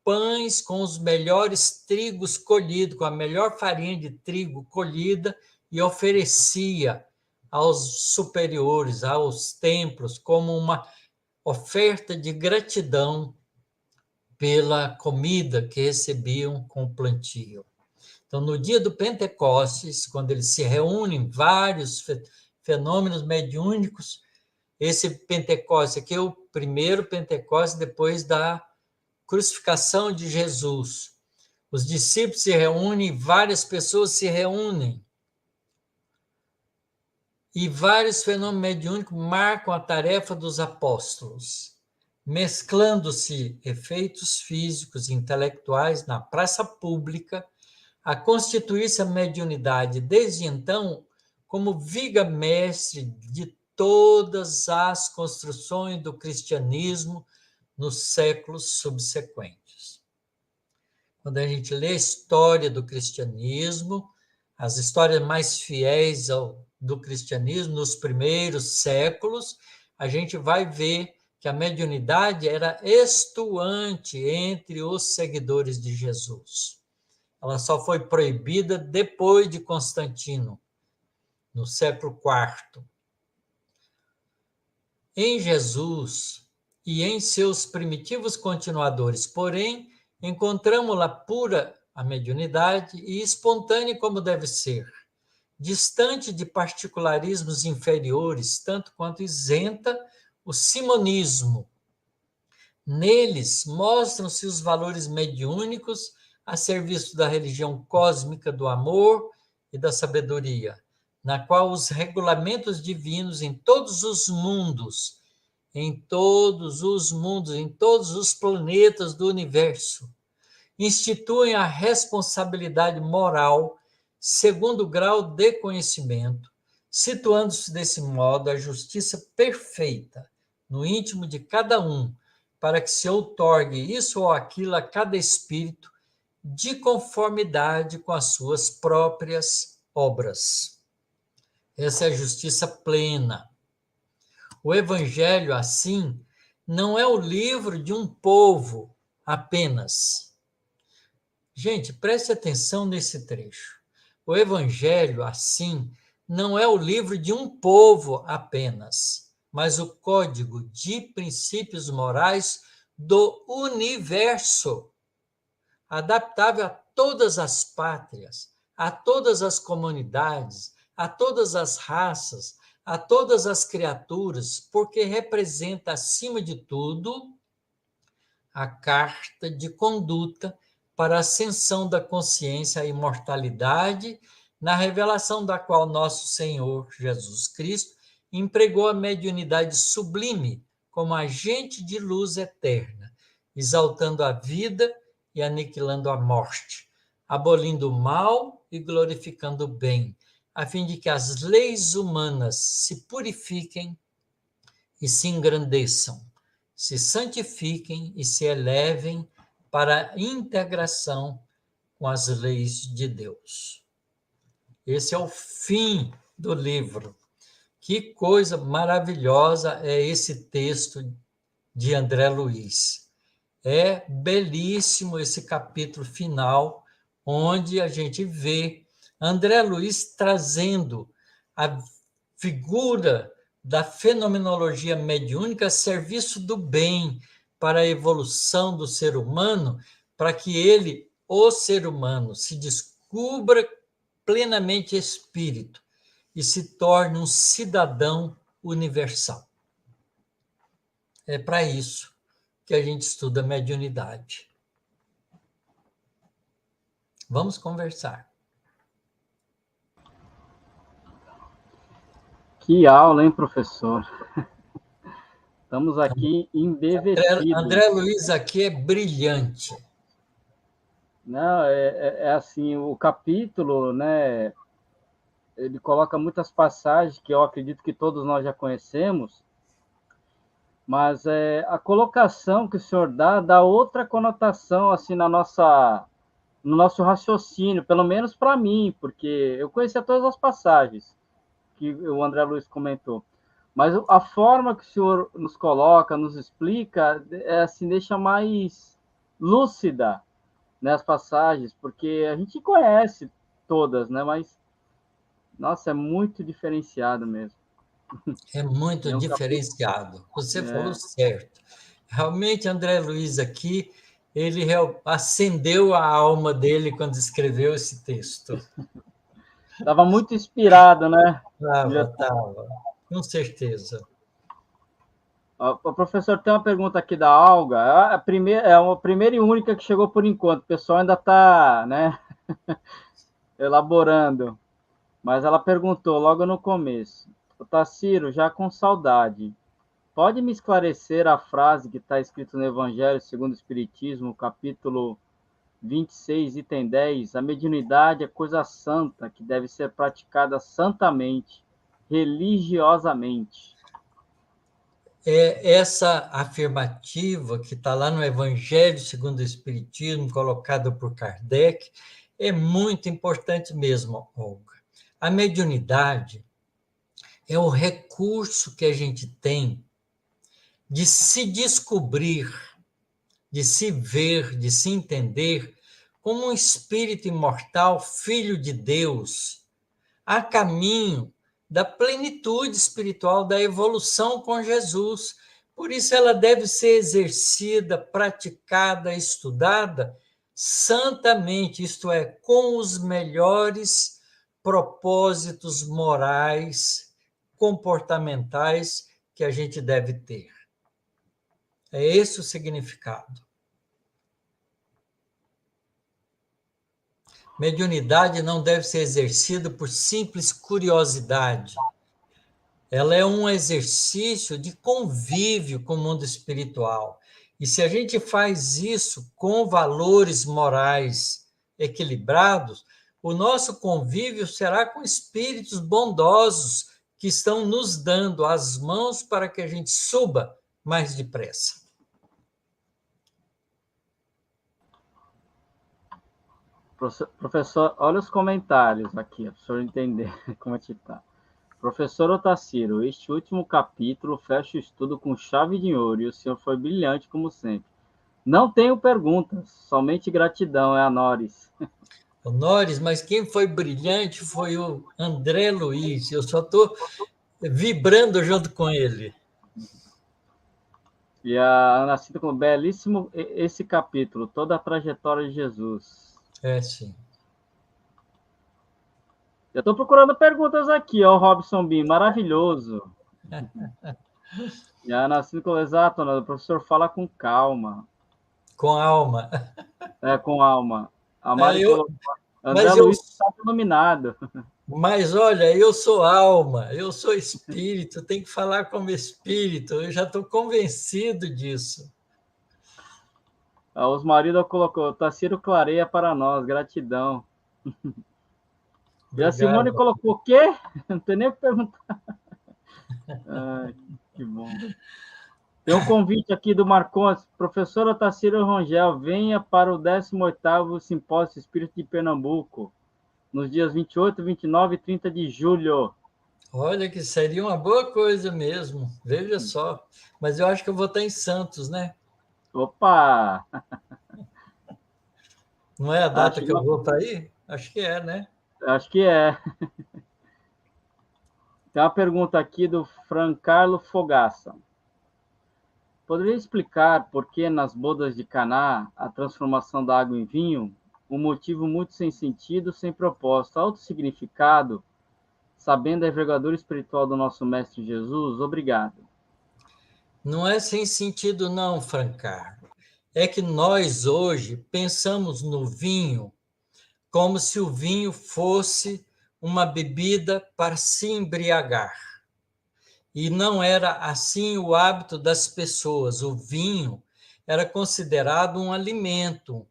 pães com os melhores trigos colhidos, com a melhor farinha de trigo colhida, e oferecia aos superiores, aos templos, como uma oferta de gratidão pela comida que recebiam com o plantio. Então, no dia do Pentecostes, quando eles se reúnem, vários fenômenos mediúnicos, esse Pentecostes aqui é o primeiro Pentecostes depois da crucificação de Jesus. Os discípulos se reúnem, várias pessoas se reúnem. e vários fenômenos mediúnicos marcam a tarefa dos apóstolos, mesclando-se efeitos físicos e intelectuais na praça pública, a constituir-se a mediunidade, desde então, como viga mestre de todas as construções do cristianismo nos séculos subsequentes. Quando a gente lê a história do cristianismo, as histórias mais fiéis do cristianismo nos primeiros séculos, a gente vai ver que a mediunidade era estuante entre os seguidores de Jesus. Ela só foi proibida depois de Constantino, no século IV. Em Jesus e em seus primitivos continuadores, porém, encontramos-la pura a mediunidade e espontânea como deve ser, distante de particularismos inferiores, tanto quanto isenta o simonismo. Neles mostram-se os valores mediúnicos a serviço da religião cósmica do amor e da sabedoria, na qual os regulamentos divinos em todos os mundos, em todos os planetas do universo, instituem a responsabilidade moral segundo o grau de conhecimento, situando-se desse modo a justiça perfeita no íntimo de cada um, para que se outorgue isso ou aquilo a cada espírito de conformidade com as suas próprias obras. Essa é a justiça plena. O Evangelho, assim, não é o livro de um povo apenas. Gente, preste atenção nesse trecho. O Evangelho, assim, não é o livro de um povo apenas, mas o código de princípios morais do universo, adaptável a todas as pátrias, a todas as comunidades, a todas as raças, a todas as criaturas, porque representa, acima de tudo, a carta de conduta para a ascensão da consciência à imortalidade, na revelação da qual nosso Senhor Jesus Cristo empregou a mediunidade sublime como agente de luz eterna, exaltando a vida e aniquilando a morte, abolindo o mal e glorificando o bem, a fim de que as leis humanas se purifiquem e se engrandeçam, se santifiquem e se elevem para a integração com as leis de Deus. Esse é o fim do livro. Que coisa maravilhosa é esse texto de André Luiz. É belíssimo esse capítulo final, onde a gente vê André Luiz trazendo a figura da fenomenologia mediúnica a serviço do bem, para a evolução do ser humano, para que ele, o ser humano, se descubra plenamente espírito e se torne um cidadão universal. É para isso que a gente estuda mediunidade. Vamos conversar. Que aula, hein, professor? Estamos aqui embevecidos. André Luiz aqui é brilhante. Não, é assim, o capítulo, né, ele coloca muitas passagens que eu acredito que todos nós já conhecemos, mas a colocação que o senhor dá outra conotação assim no nosso raciocínio, pelo menos para mim, porque eu conhecia todas as passagens que o André Luiz comentou, mas a forma que o senhor nos coloca, nos explica, assim, deixa mais lúcida, né, as passagens, porque a gente conhece todas, né, mas, nossa, é muito diferenciado mesmo. É muito diferenciado. Você falou certo. Realmente, André Luiz aqui, ele acendeu a alma dele quando escreveu esse texto. Estava muito inspirado, né? Estava, com certeza. O professor, tem uma pergunta aqui da Alga. É a primeira e única que chegou por enquanto. O pessoal ainda está, né, elaborando. Mas ela perguntou logo no começo. Taciro, já com saudade, pode me esclarecer a frase que está escrita no Evangelho segundo o Espiritismo, capítulo 26, item 10? A mediunidade é coisa santa, que deve ser praticada santamente, religiosamente. Essa afirmativa que está lá no Evangelho segundo o Espiritismo, colocada por Kardec, é muito importante mesmo, Olga. A mediunidade é o recurso que a gente tem de se descobrir, de se ver, de se entender como um espírito imortal, filho de Deus, a caminho da plenitude espiritual, da evolução com Jesus. Por isso ela deve ser exercida, praticada, estudada santamente, isto é, com os melhores propósitos morais, comportamentais que a gente deve ter. É esse o significado. Mediunidade não deve ser exercida por simples curiosidade. Ela é um exercício de convívio com o mundo espiritual. E se a gente faz isso com valores morais equilibrados, o nosso convívio será com espíritos bondosos que estão nos dando as mãos para que a gente suba mais depressa. Professor, olha os comentários aqui, para o senhor entender como é que está. Professor Otacílio, este último capítulo fecha o estudo com chave de ouro e o senhor foi brilhante, como sempre. Não tenho perguntas, somente gratidão, é a Noris. O Noris, mas quem foi brilhante foi o André Luiz. Eu só estou vibrando junto com ele. E a Ana Cida falou, belíssimo esse capítulo, toda a trajetória de Jesus. É, sim. Eu estou procurando perguntas aqui, ó, o Robson Bim, maravilhoso. E a Ana Cida falou, exato, o professor fala com calma. Com alma. Com alma. A Mari falou, André Luiz está iluminado. Mas olha, eu sou alma, eu sou espírito, tenho que falar como espírito, eu já estou convencido disso. A Osmarida colocou, Tacílio clareia para nós, gratidão. Obrigado. E a Simone colocou, o quê? Não tem nem o que perguntar. Ai, que bom. Tem um convite aqui do Marcons, professora Tacílio Rangel, venha para o 18º Simpósio Espírito de Pernambuco, nos dias 28, 29 e 30 de julho. Olha, que seria uma boa coisa mesmo, veja só. Mas eu acho que eu vou estar em Santos, né? Opa! Não é a data que eu vou para aí? Acho que é, né? Acho que é. Tem uma pergunta aqui do Francarlo Fogaça. Poderia explicar por que nas bodas de Caná a transformação da água em vinho? Um motivo muito sem sentido, sem propósito, alto significado, sabendo a envergadura espiritual do nosso Mestre Jesus? Obrigado. Não é sem sentido, não, Francarlo. É que nós hoje pensamos no vinho como se o vinho fosse uma bebida para se embriagar. E não era assim o hábito das pessoas. O vinho era considerado um alimento,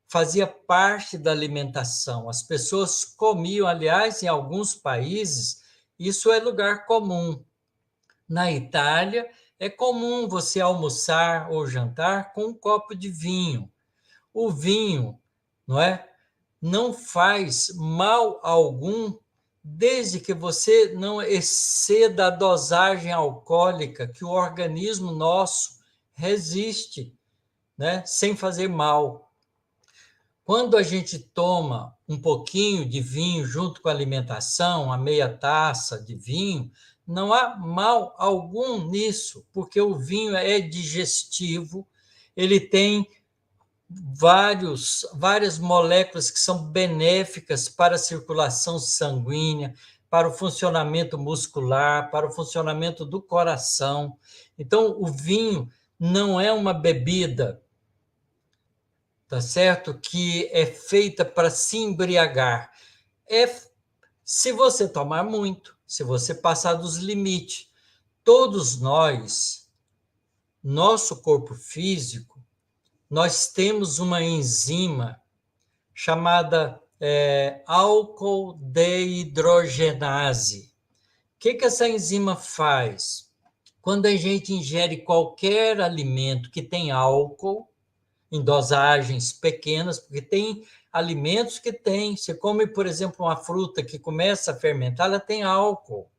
fazia parte da alimentação. As pessoas comiam, aliás, em alguns países, isso é lugar comum. Na Itália, é comum você almoçar ou jantar com um copo de vinho. O vinho, não faz mal algum, desde que você não exceda a dosagem alcoólica que o organismo nosso resiste, sem fazer mal. Quando a gente toma um pouquinho de vinho junto com a alimentação, a meia taça de vinho, não há mal algum nisso, porque o vinho é digestivo, ele tem várias moléculas que são benéficas para a circulação sanguínea, para o funcionamento muscular, para o funcionamento do coração. Então, o vinho não é uma bebida, tá certo? Que é feita para se embriagar. Se você tomar muito, se você passar dos limites. Todos nós, nosso corpo físico, nós temos uma enzima chamada álcool deidrogenase. O que essa enzima faz? Quando a gente ingere qualquer alimento que tem álcool, em dosagens pequenas, porque tem alimentos que tem. Você come, por exemplo, uma fruta que começa a fermentar, ela tem álcool.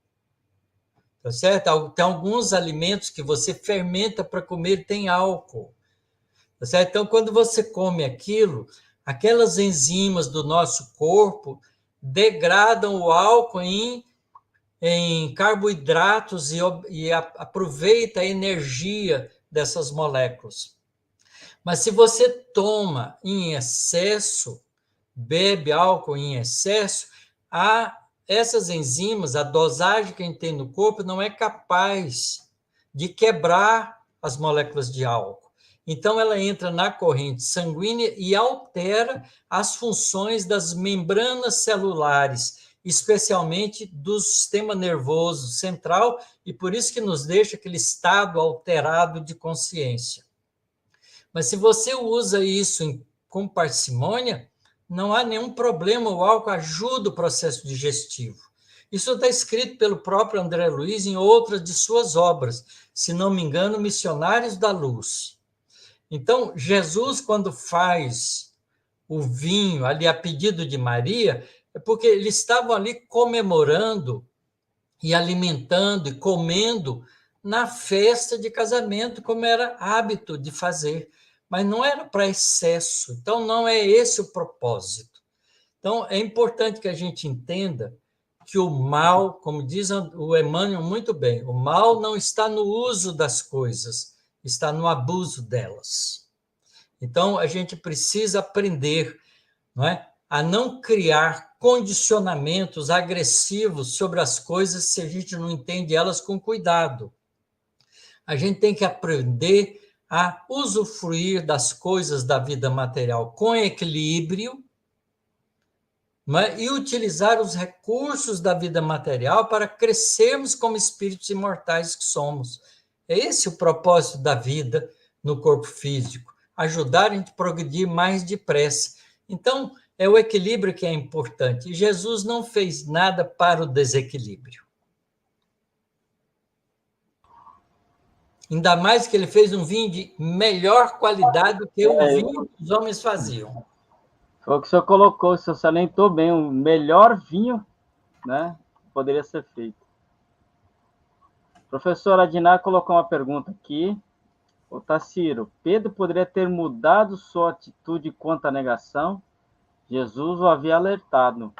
Tá certo? Tem alguns alimentos que você fermenta para comer, tem álcool. Tá certo? Então, quando você come aquilo, aquelas enzimas do nosso corpo degradam o álcool em carboidratos e aproveita a energia dessas moléculas. Mas se você toma em excesso, bebe álcool em excesso, essas enzimas, a dosagem que a gente tem no corpo não é capaz de quebrar as moléculas de álcool. Então, ela entra na corrente sanguínea e altera as funções das membranas celulares, especialmente do sistema nervoso central, e por isso que nos deixa aquele estado alterado de consciência. Mas se você usa isso com parcimônia, não há nenhum problema, o álcool ajuda o processo digestivo. Isso está escrito pelo próprio André Luiz em outras de suas obras, se não me engano, Missionários da Luz. Então, Jesus, quando faz o vinho ali a pedido de Maria, é porque eles estavam ali comemorando e alimentando e comendo na festa de casamento, como era hábito de fazer. Mas não era para excesso. Então, não é esse o propósito. Então, é importante que a gente entenda que o mal, como diz o Emmanuel muito bem, o mal não está no uso das coisas, está no abuso delas. Então, a gente precisa aprender, não é, a não criar condicionamentos agressivos sobre as coisas se a gente não entende elas com cuidado. A gente tem que aprender a usufruir das coisas da vida material com equilíbrio, e utilizar os recursos da vida material para crescermos como espíritos imortais que somos. É esse o propósito da vida no corpo físico, ajudar a gente a progredir mais depressa. Então, é o equilíbrio que é importante. E Jesus não fez nada para o desequilíbrio. Ainda mais que ele fez um vinho de melhor qualidade do que o vinho que os homens faziam. Foi o que o senhor colocou, o senhor salientou bem, o melhor vinho, né, poderia ser feito. Professor Adiná colocou uma pergunta aqui. O Taciro, Pedro poderia ter mudado sua atitude quanto à negação? Jesus o havia alertado.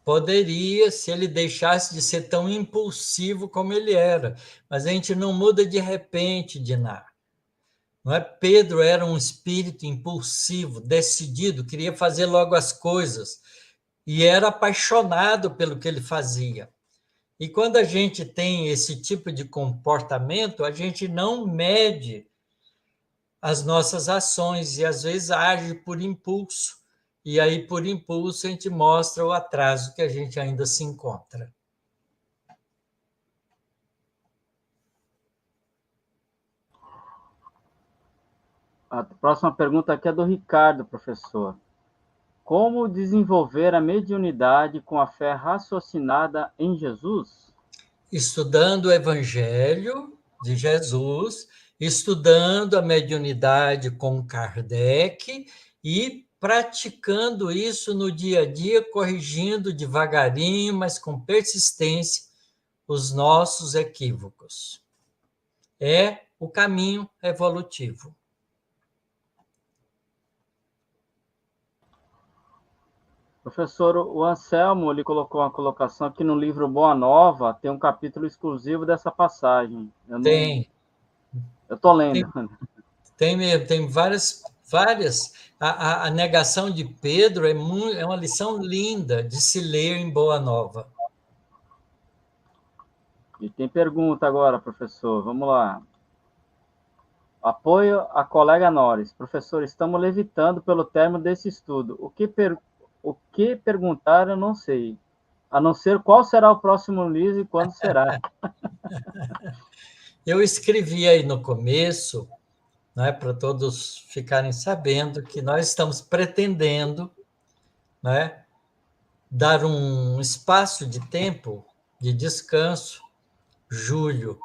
Poderia, se ele deixasse de ser tão impulsivo como ele era. Mas a gente não muda de repente, Diná. Não é? Pedro era um espírito impulsivo, decidido, queria fazer logo as coisas. E era apaixonado pelo que ele fazia. E quando a gente tem esse tipo de comportamento, a gente não mede as nossas ações e, às vezes, age por impulso. E aí, por impulso, a gente mostra o atraso que a gente ainda se encontra. A próxima pergunta aqui é do Ricardo, professor. Como desenvolver a mediunidade com a fé raciocinada em Jesus? Estudando o Evangelho de Jesus, estudando a mediunidade com Kardec e praticando isso no dia a dia, corrigindo devagarinho, mas com persistência, os nossos equívocos. É o caminho evolutivo. Professor, o Anselmo ele colocou uma colocação aqui no livro Boa Nova, tem um capítulo exclusivo dessa passagem. Tem. Eu estou lendo. Tem mesmo, tem várias. A negação de Pedro é uma lição linda de se ler em Boa Nova. E tem pergunta agora, professor. Vamos lá. Apoio a colega Norris. Professor, estamos levitando pelo término desse estudo. O que perguntar, eu não sei. a não ser qual será o próximo livro e quando será. Eu escrevi aí no começo, né, para todos ficarem sabendo que nós estamos pretendendo, né, dar um espaço de tempo de descanso, junho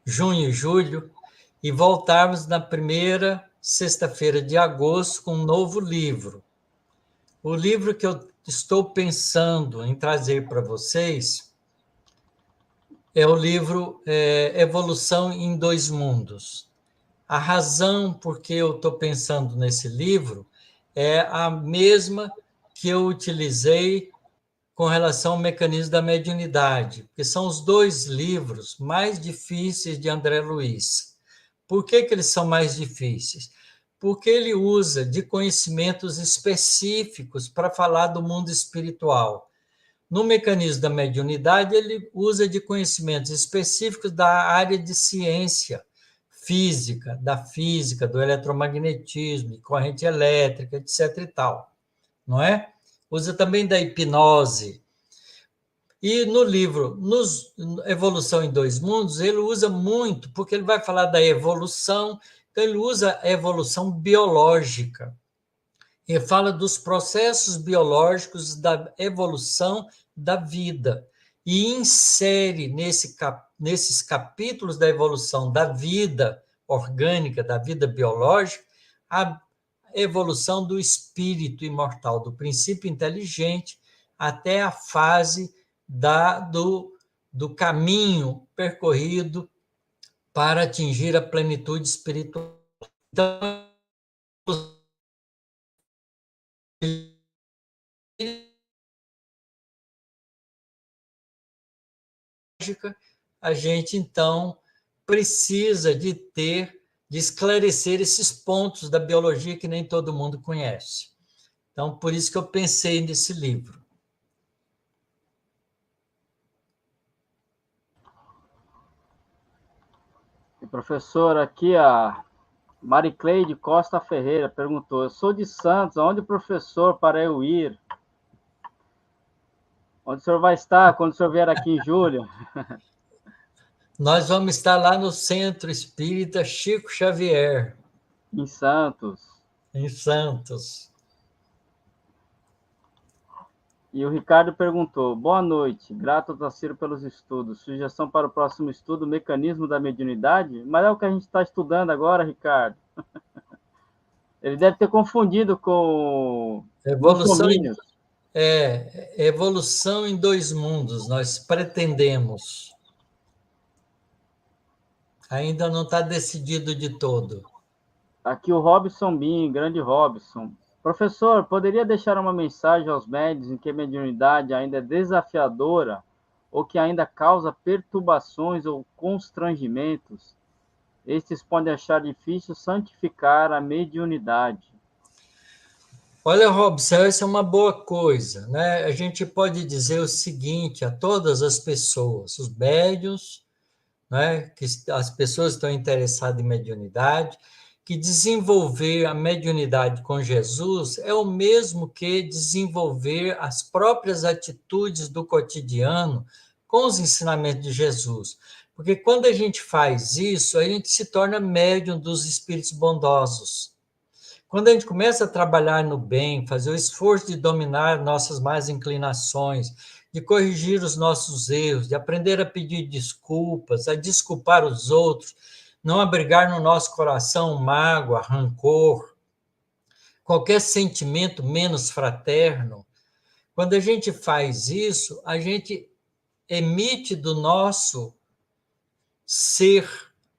e julho, e voltarmos na primeira sexta-feira de agosto com um novo livro. O livro que eu estou pensando em trazer para vocês é o livro Evolução em Dois Mundos. A razão por que eu estou pensando nesse livro é a mesma que eu utilizei com relação ao mecanismo da mediunidade, que são os dois livros mais difíceis de André Luiz. Por que eles são mais difíceis? Porque ele usa de conhecimentos específicos para falar do mundo espiritual. No mecanismo da mediunidade, ele usa de conhecimentos específicos da área de ciência física, do eletromagnetismo, de corrente elétrica, etc. e tal, não é? Usa também da hipnose. E no livro Evolução em Dois Mundos, ele usa muito, porque ele vai falar da evolução, então ele usa a evolução biológica. Ele fala dos processos biológicos da evolução da vida e insere nesses capítulos da evolução da vida orgânica, da vida biológica, a evolução do espírito imortal, do princípio inteligente, até a fase do caminho percorrido para atingir a plenitude espiritual. Então, a gente, então, precisa de esclarecer esses pontos da biologia que nem todo mundo conhece. Então, por isso que eu pensei nesse livro. E, professor, aqui a Maricleide Costa Ferreira perguntou: eu sou de Santos, aonde o professor para eu ir? Onde o senhor vai estar quando o senhor vier aqui em julho? Nós vamos estar lá no Centro Espírita Chico Xavier, Em Santos. em Santos. E o Ricardo perguntou: boa noite, grato ao Taciro pelos estudos. Sugestão para o próximo estudo, mecanismo da mediunidade? Mas é o que a gente está estudando agora, Ricardo. Ele deve ter confundido com bolsominions. Evolução em Dois Mundos, nós pretendemos. Ainda não está decidido de todo. Aqui o Robson Bin, grande Robson. Professor, poderia deixar uma mensagem aos médiuns em que a mediunidade ainda é desafiadora ou que ainda causa perturbações ou constrangimentos? Estes podem achar difícil santificar a mediunidade. Olha, Robson, essa é uma boa coisa, né? A gente pode dizer o seguinte a todas as pessoas, os médiuns, né? Que as pessoas estão interessadas em mediunidade, que desenvolver a mediunidade com Jesus é o mesmo que desenvolver as próprias atitudes do cotidiano com os ensinamentos de Jesus. Porque quando a gente faz isso, a gente se torna médium dos espíritos bondosos. Quando a gente começa a trabalhar no bem, fazer o esforço de dominar nossas más inclinações, de corrigir os nossos erros, de aprender a pedir desculpas, a desculpar os outros, não abrigar no nosso coração mágoa, rancor, qualquer sentimento menos fraterno. Quando a gente faz isso, a gente emite do nosso ser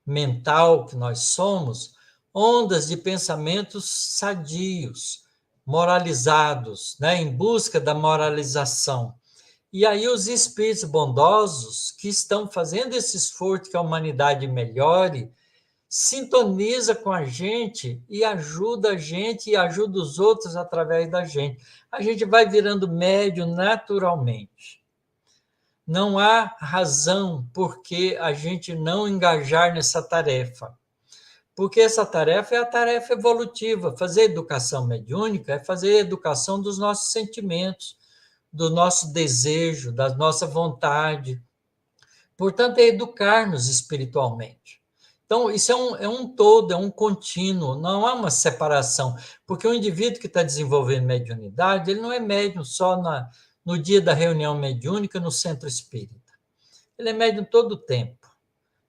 mental que nós somos ondas de pensamentos sadios, moralizados, né, em busca da moralização. E aí os espíritos bondosos que estão fazendo esse esforço que a humanidade melhore, sintoniza com a gente e ajuda os outros através da gente. A gente vai virando médium naturalmente. Não há razão por que a gente não engajar nessa tarefa. Porque essa tarefa é a tarefa evolutiva. Fazer educação mediúnica é fazer a educação dos nossos sentimentos, do nosso desejo, da nossa vontade. Portanto, é educar-nos espiritualmente. Então, isso é um todo, é um contínuo, não há uma separação, porque o indivíduo que está desenvolvendo mediunidade, ele não é médium só no dia da reunião mediúnica no centro espírita. Ele é médium todo o tempo.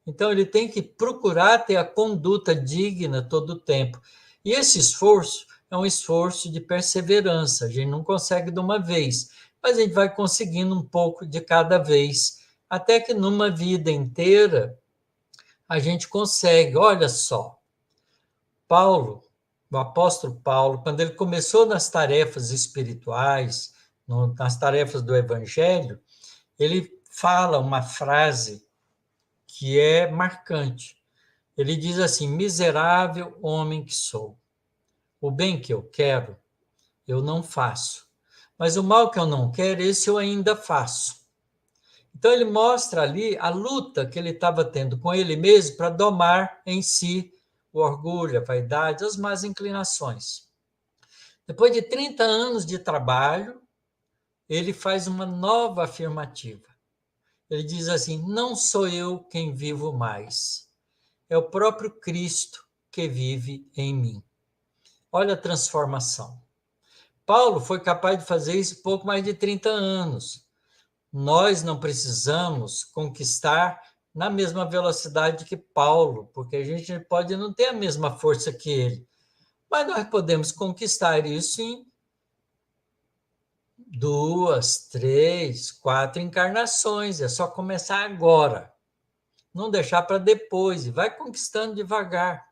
Então, ele tem que procurar ter a conduta digna todo o tempo. E esse esforço é um esforço de perseverança. A gente não consegue de uma vez, mas a gente vai conseguindo um pouco de cada vez, até que numa vida inteira a gente consegue. Olha só, Paulo, o apóstolo Paulo, quando ele começou nas tarefas espirituais, nas tarefas do evangelho, ele fala uma frase que é marcante. Ele diz assim: miserável homem que sou, o bem que eu quero, eu não faço, mas o mal que eu não quero, esse eu ainda faço. Então ele mostra ali a luta que ele estava tendo com ele mesmo para domar em si o orgulho, a vaidade, as más inclinações. Depois de 30 anos de trabalho, ele faz uma nova afirmativa. Ele diz assim: não sou eu quem vivo mais, é o próprio Cristo que vive em mim. Olha a transformação. Paulo foi capaz de fazer isso em pouco mais de 30 anos. Nós não precisamos conquistar na mesma velocidade que Paulo, porque a gente pode não ter a mesma força que ele, mas nós podemos conquistar isso em 2, 3, 4 encarnações. É só começar agora, não deixar para depois, e vai conquistando devagar.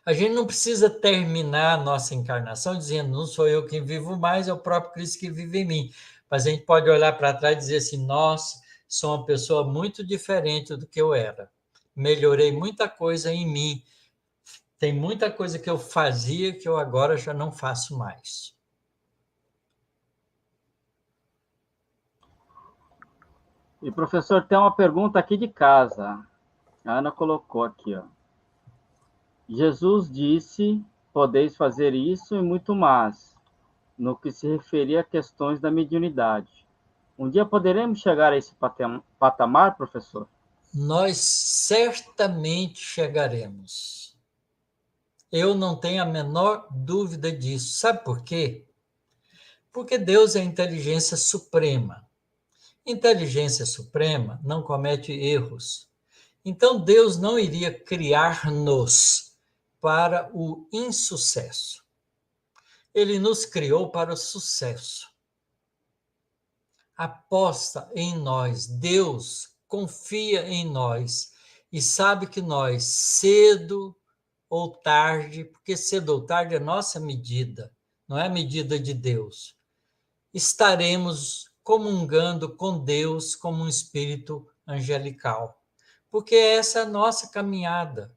A gente não precisa terminar a nossa encarnação dizendo: não sou eu quem vivo mais, é o próprio Cristo que vive em mim. Mas a gente pode olhar para trás e dizer assim: nossa, sou uma pessoa muito diferente do que eu era. Melhorei muita coisa em mim. Tem muita coisa que eu fazia que eu agora já não faço mais. E, professor, tem uma pergunta aqui de casa. A Ana colocou aqui, ó. Jesus disse: podeis fazer isso e muito mais, no que se referia a questões da mediunidade. Um dia poderemos chegar a esse patamar, professor? Nós certamente chegaremos. Eu não tenho a menor dúvida disso. Sabe por quê? Porque Deus é a inteligência suprema. Inteligência suprema não comete erros. Então, Deus não iria criar-nos para o insucesso. Ele nos criou para o sucesso. Aposta em nós. Deus confia em nós e sabe que nós, cedo ou tarde, porque cedo ou tarde é nossa medida, não é a medida de Deus, estaremos comungando com Deus como um espírito angelical. Porque essa é a nossa caminhada.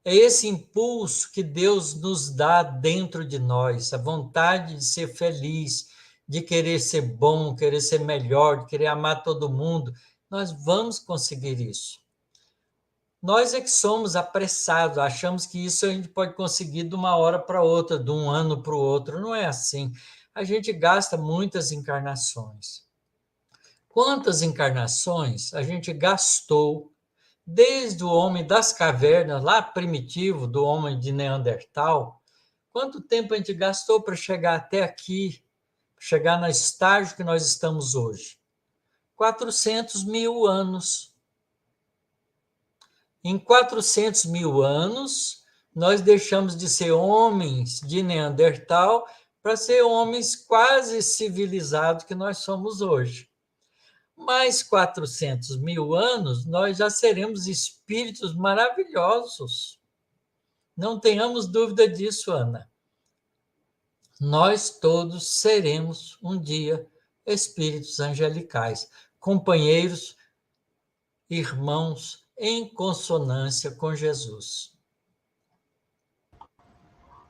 É esse impulso que Deus nos dá dentro de nós, a vontade de ser feliz, de querer ser bom, querer ser melhor, de querer amar todo mundo. Nós vamos conseguir isso. Nós é que somos apressados, achamos que isso a gente pode conseguir de uma hora para outra, de um ano para o outro. Não é assim. A gente gasta muitas encarnações. Quantas encarnações a gente gastou, desde o homem das cavernas, lá primitivo, do homem de Neandertal? Quanto tempo a gente gastou para chegar até aqui, chegar no estágio que nós estamos hoje? 400 mil anos. Em 400 mil anos, nós deixamos de ser homens de Neandertal para ser homens quase civilizados que nós somos hoje. Mais 400 mil anos, nós já seremos espíritos maravilhosos. Não tenhamos dúvida disso, Ana. Nós todos seremos um dia espíritos angelicais, companheiros, irmãos, em consonância com Jesus.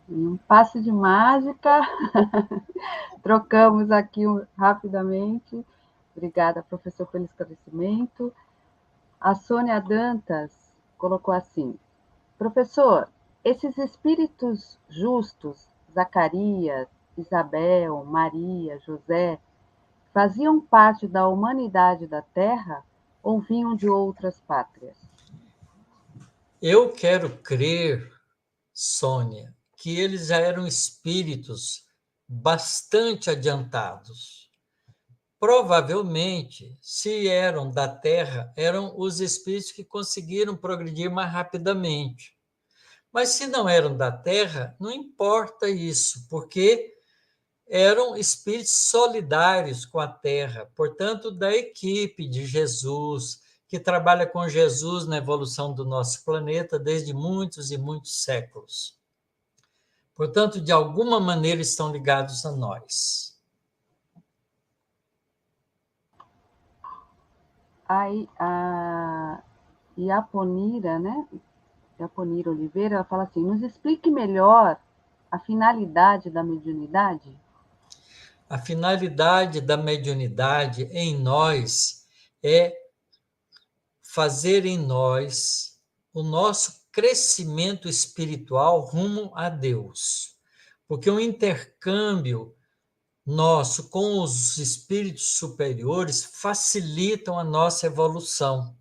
Um passe de mágica. Trocamos aqui rapidamente. Obrigada, professor, pelo esclarecimento. A Sônia Dantas colocou assim: professor, esses espíritos justos, Zacarias, Isabel, Maria, José, faziam parte da humanidade da Terra ou vinham de outras pátrias? Eu quero crer, Sônia, que eles já eram espíritos bastante adiantados. Provavelmente, se eram da Terra, eram os espíritos que conseguiram progredir mais rapidamente. Mas se não eram da Terra, não importa isso, porque eram espíritos solidários com a Terra, portanto, da equipe de Jesus, que trabalha com Jesus na evolução do nosso planeta desde muitos e muitos séculos. Portanto, de alguma maneira estão ligados a nós. Aí a Iaponira, né? Iaponira Oliveira, ela fala assim: nos explique melhor a finalidade da mediunidade? A finalidade da mediunidade em nós é fazer em nós o nosso crescimento espiritual rumo a Deus. Porque o intercâmbio nosso com os espíritos superiores facilitam a nossa evolução.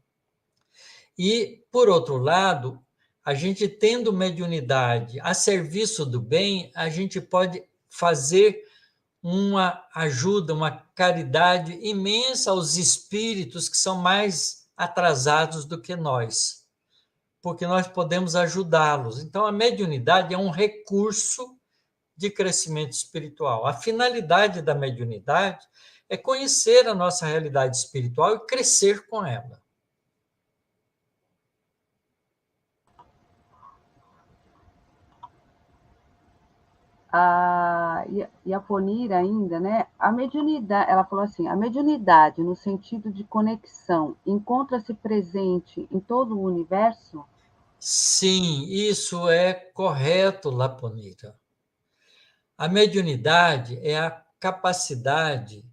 E, por outro lado, a gente tendo mediunidade a serviço do bem, a gente pode fazer uma ajuda, uma caridade imensa aos espíritos que são mais atrasados do que nós, porque nós podemos ajudá-los. Então, a mediunidade é um recurso de crescimento espiritual. A finalidade da mediunidade é conhecer a nossa realidade espiritual e crescer com ela. A Iaponira ainda, né? A mediunidade, ela falou assim: a mediunidade, no sentido de conexão, encontra-se presente em todo o universo? Sim, isso é correto, Laponira. A mediunidade é a capacidade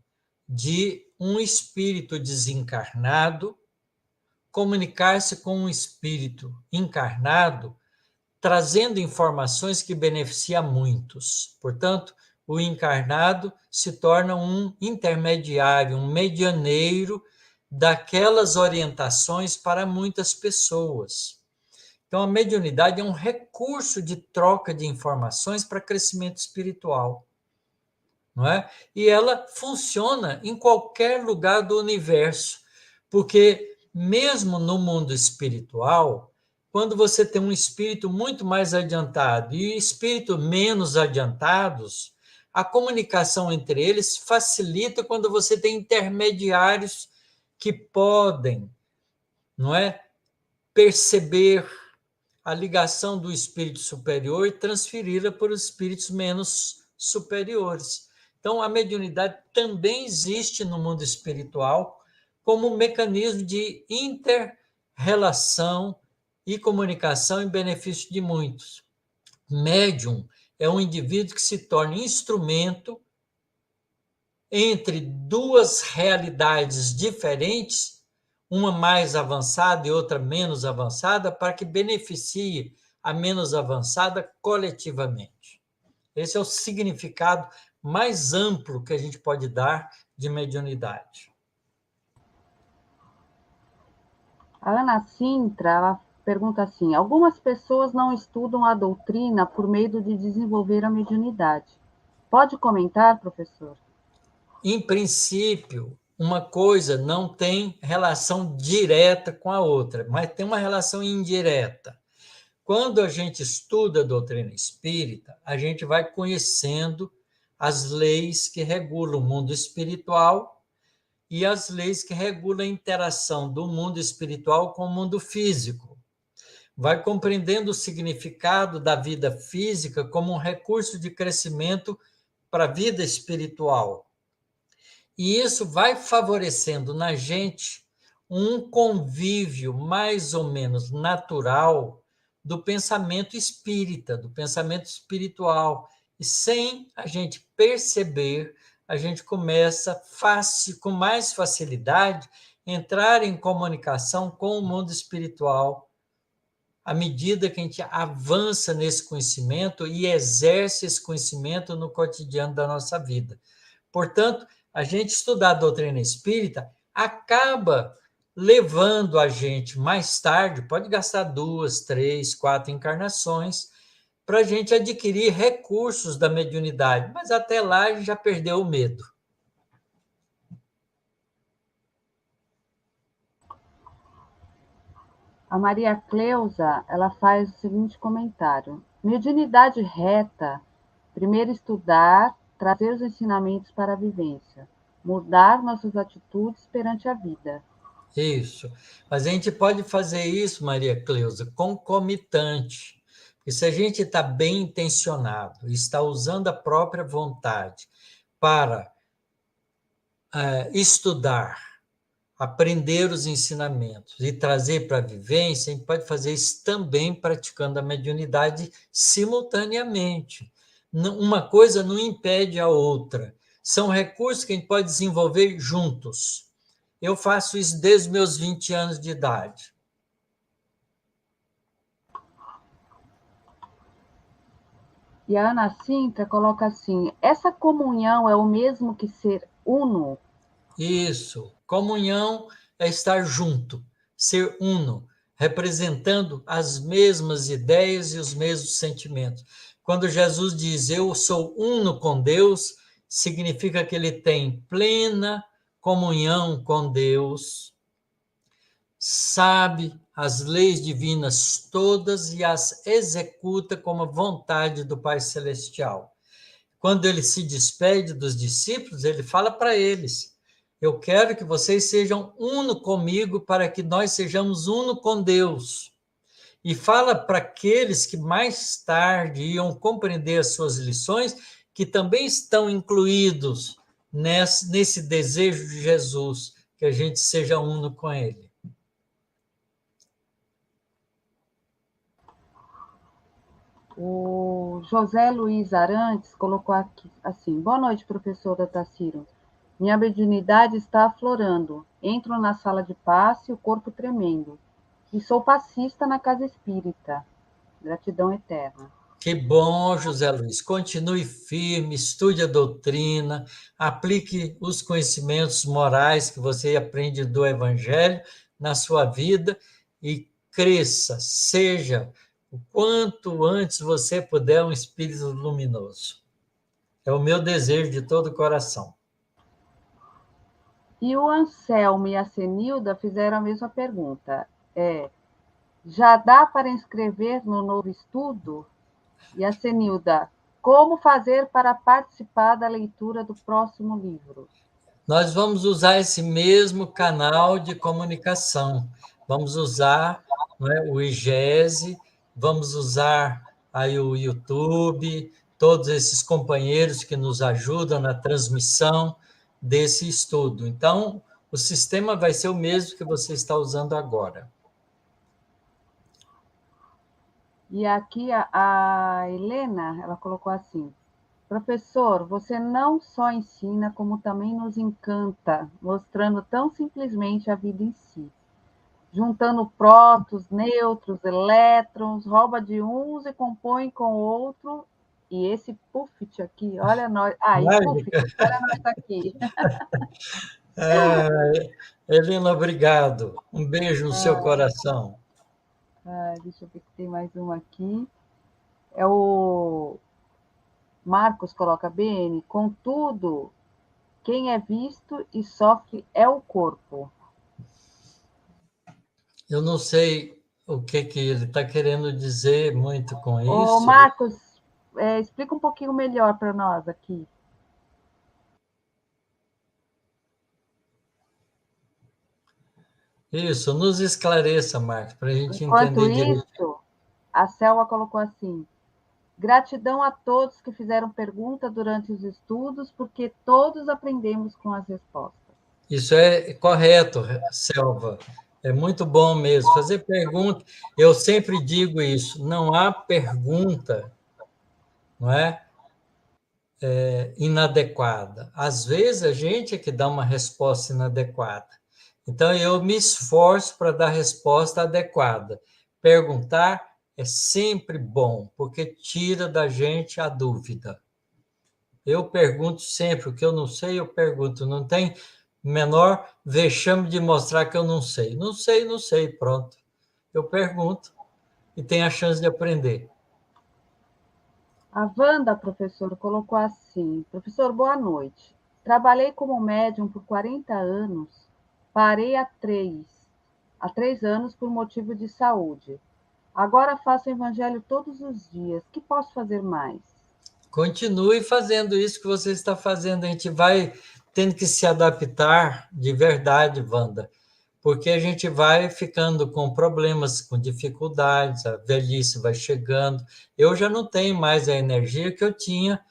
de um espírito desencarnado comunicar-se com um espírito encarnado, trazendo informações que beneficiam muitos. Portanto, o encarnado se torna um intermediário, um medianeiro daquelas orientações para muitas pessoas. Então, a mediunidade é um recurso de troca de informações para crescimento espiritual, não é? E ela funciona em qualquer lugar do universo, porque mesmo no mundo espiritual, quando você tem um espírito muito mais adiantado e espíritos menos adiantados, a comunicação entre eles facilita quando você tem intermediários que podem, não é, perceber a ligação do espírito superior e transferi-la para os espíritos menos superiores. Então, a mediunidade também existe no mundo espiritual como um mecanismo de inter-relação e comunicação em benefício de muitos. Médium é um indivíduo que se torna instrumento entre duas realidades diferentes, uma mais avançada e outra menos avançada, para que beneficie a menos avançada coletivamente. Esse é o significado mais amplo que a gente pode dar de mediunidade. A Ana Sintra, ela pergunta assim: algumas pessoas não estudam a doutrina por medo de desenvolver a mediunidade. Pode comentar, professor? Em princípio, uma coisa não tem relação direta com a outra, mas tem uma relação indireta. Quando a gente estuda a doutrina espírita, a gente vai conhecendo as leis que regulam o mundo espiritual e as leis que regulam a interação do mundo espiritual com o mundo físico. Vai compreendendo o significado da vida física como um recurso de crescimento para a vida espiritual. E isso vai favorecendo na gente um convívio mais ou menos natural do pensamento espírita, do pensamento espiritual. E sem a gente perceber, a gente começa com mais facilidade entrar em comunicação com o mundo espiritual à medida que a gente avança nesse conhecimento e exerce esse conhecimento no cotidiano da nossa vida. Portanto, a gente estudar a doutrina espírita acaba levando a gente mais tarde, pode gastar 2, 3, 4 encarnações, para a gente adquirir recursos da mediunidade, mas até lá a gente já perdeu o medo. A Maria Cleusa, ela faz o seguinte comentário: mediunidade reta, primeiro estudar, trazer os ensinamentos para a vivência, mudar nossas atitudes perante a vida. Isso. Mas a gente pode fazer isso, Maria Cleusa, concomitante. Porque se a gente está bem intencionado, está usando a própria vontade para estudar, aprender os ensinamentos e trazer para a vivência, a gente pode fazer isso também praticando a mediunidade simultaneamente. Uma coisa não impede a outra. São recursos que a gente pode desenvolver juntos. Eu faço isso desde os meus 20 anos de idade. E a Ana Cintra coloca assim: essa comunhão é o mesmo que ser uno? Isso. Comunhão é estar junto, ser uno, representando as mesmas ideias e os mesmos sentimentos. Quando Jesus diz eu sou uno com Deus, significa que ele tem plena comunhão com Deus, sabe as leis divinas todas e as executa como a vontade do Pai Celestial. Quando ele se despede dos discípulos, ele fala para eles: eu quero que vocês sejam uno comigo para que nós sejamos uno com Deus. E fala para aqueles que mais tarde iam compreender as suas lições, que também estão incluídos nesse desejo de Jesus, que a gente seja uno com ele. O José Luiz Arantes colocou aqui assim: boa noite, professora Tassiro. Minha mediunidade está aflorando. Entro na sala de passe, o corpo tremendo. E sou passista na casa espírita. Gratidão eterna. Que bom, José Luiz. Continue firme, estude a doutrina, aplique os conhecimentos morais que você aprende do Evangelho na sua vida e cresça, seja o quanto antes você puder um espírito luminoso. É o meu desejo de todo o coração. E o Anselmo e a Senilda fizeram a mesma pergunta. Já dá para inscrever no novo estudo? E a Senilda: como fazer para participar da leitura do próximo livro? Nós vamos usar esse mesmo canal de comunicação. Vamos usar, não é, o IGESE, vamos usar aí o YouTube, todos esses companheiros que nos ajudam na transmissão desse estudo. Então, o sistema vai ser o mesmo que você está usando agora. E aqui a Helena, ela colocou assim: professor, você não só ensina, como também nos encanta, mostrando tão simplesmente a vida em si. Juntando prótons, nêutrons, elétrons, rouba de uns e compõe com outro. E esse Puffit aqui, olha nós. E Puffit, olha nós aqui. Helena, obrigado. Um beijo no seu coração. Deixa eu ver que tem mais uma aqui. É o Marcos coloca: BN, contudo, quem é visto e sofre é o corpo. Eu não sei o que ele está querendo dizer muito com isso. Ô, Marcos, explica um pouquinho melhor para nós aqui. Isso, nos esclareça, Marcos, para a gente Enquanto entender direito. isso, a Selma colocou assim: gratidão a todos que fizeram pergunta durante os estudos, porque todos aprendemos com as respostas. Isso é correto, Selva. É muito bom mesmo. Fazer pergunta, eu sempre digo isso, não há pergunta, não é, inadequada. Às vezes a gente é que dá uma resposta inadequada. Então eu me esforço para dar a resposta adequada. perguntar é sempre bom, porque tira da gente a dúvida. Eu pergunto sempre, o que eu não sei, eu pergunto. Não tem menor vexame de mostrar que eu não sei. Não sei, não sei, pronto. Eu pergunto e tenho a chance de aprender. A Wanda, professor, colocou assim: professor, boa noite. Trabalhei como médium por 40 anos, parei há 3 anos por motivo de saúde. Agora faço evangelho todos os dias. Que posso fazer mais? Continue fazendo isso que você está fazendo. A gente vai tendo que se adaptar de verdade, Wanda, porque a gente vai ficando com problemas, com dificuldades, a velhice vai chegando. Eu já não tenho mais a energia que eu tinha,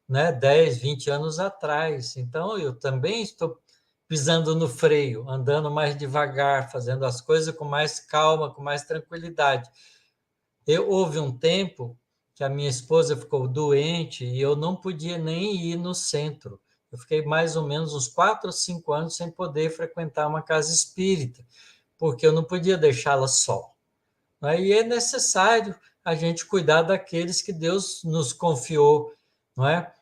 né, 10, 20 anos atrás. Então, eu também estou pisando no freio, andando mais devagar, fazendo as coisas com mais calma, com mais tranquilidade. Houve um tempo que a minha esposa ficou doente e eu não podia nem ir no centro. Eu fiquei mais ou menos uns 4 ou 5 anos sem poder frequentar uma casa espírita, porque eu não podia deixá-la só. E é necessário a gente cuidar daqueles que Deus nos confiou, não é?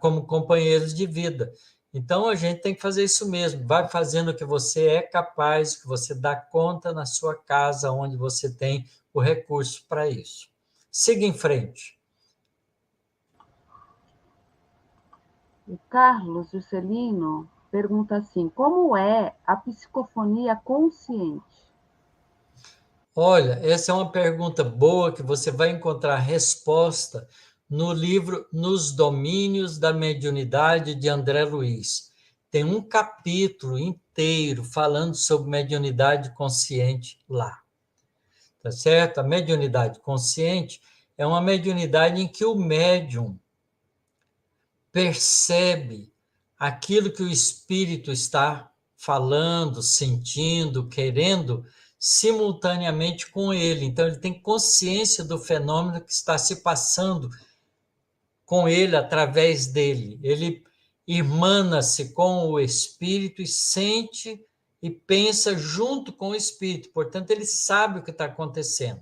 Como companheiros de vida. Então, a gente tem que fazer isso mesmo. Vai fazendo o que você é capaz, que você dá conta na sua casa, onde você tem o recurso para isso. Siga em frente. O Carlos Juscelino pergunta assim: como é a psicofonia consciente? Olha, essa é uma pergunta boa que você vai encontrar resposta no livro Nos Domínios da Mediunidade, de André Luiz. Tem um capítulo inteiro falando sobre mediunidade consciente lá. Tá certo? A mediunidade consciente é uma mediunidade em que o médium percebe aquilo que o espírito está falando, sentindo, querendo, simultaneamente com ele. Então, ele tem consciência do fenômeno que está se passando com ele, através dele. Ele irmana-se com o espírito e sente e pensa junto com o espírito. Portanto, ele sabe o que está acontecendo.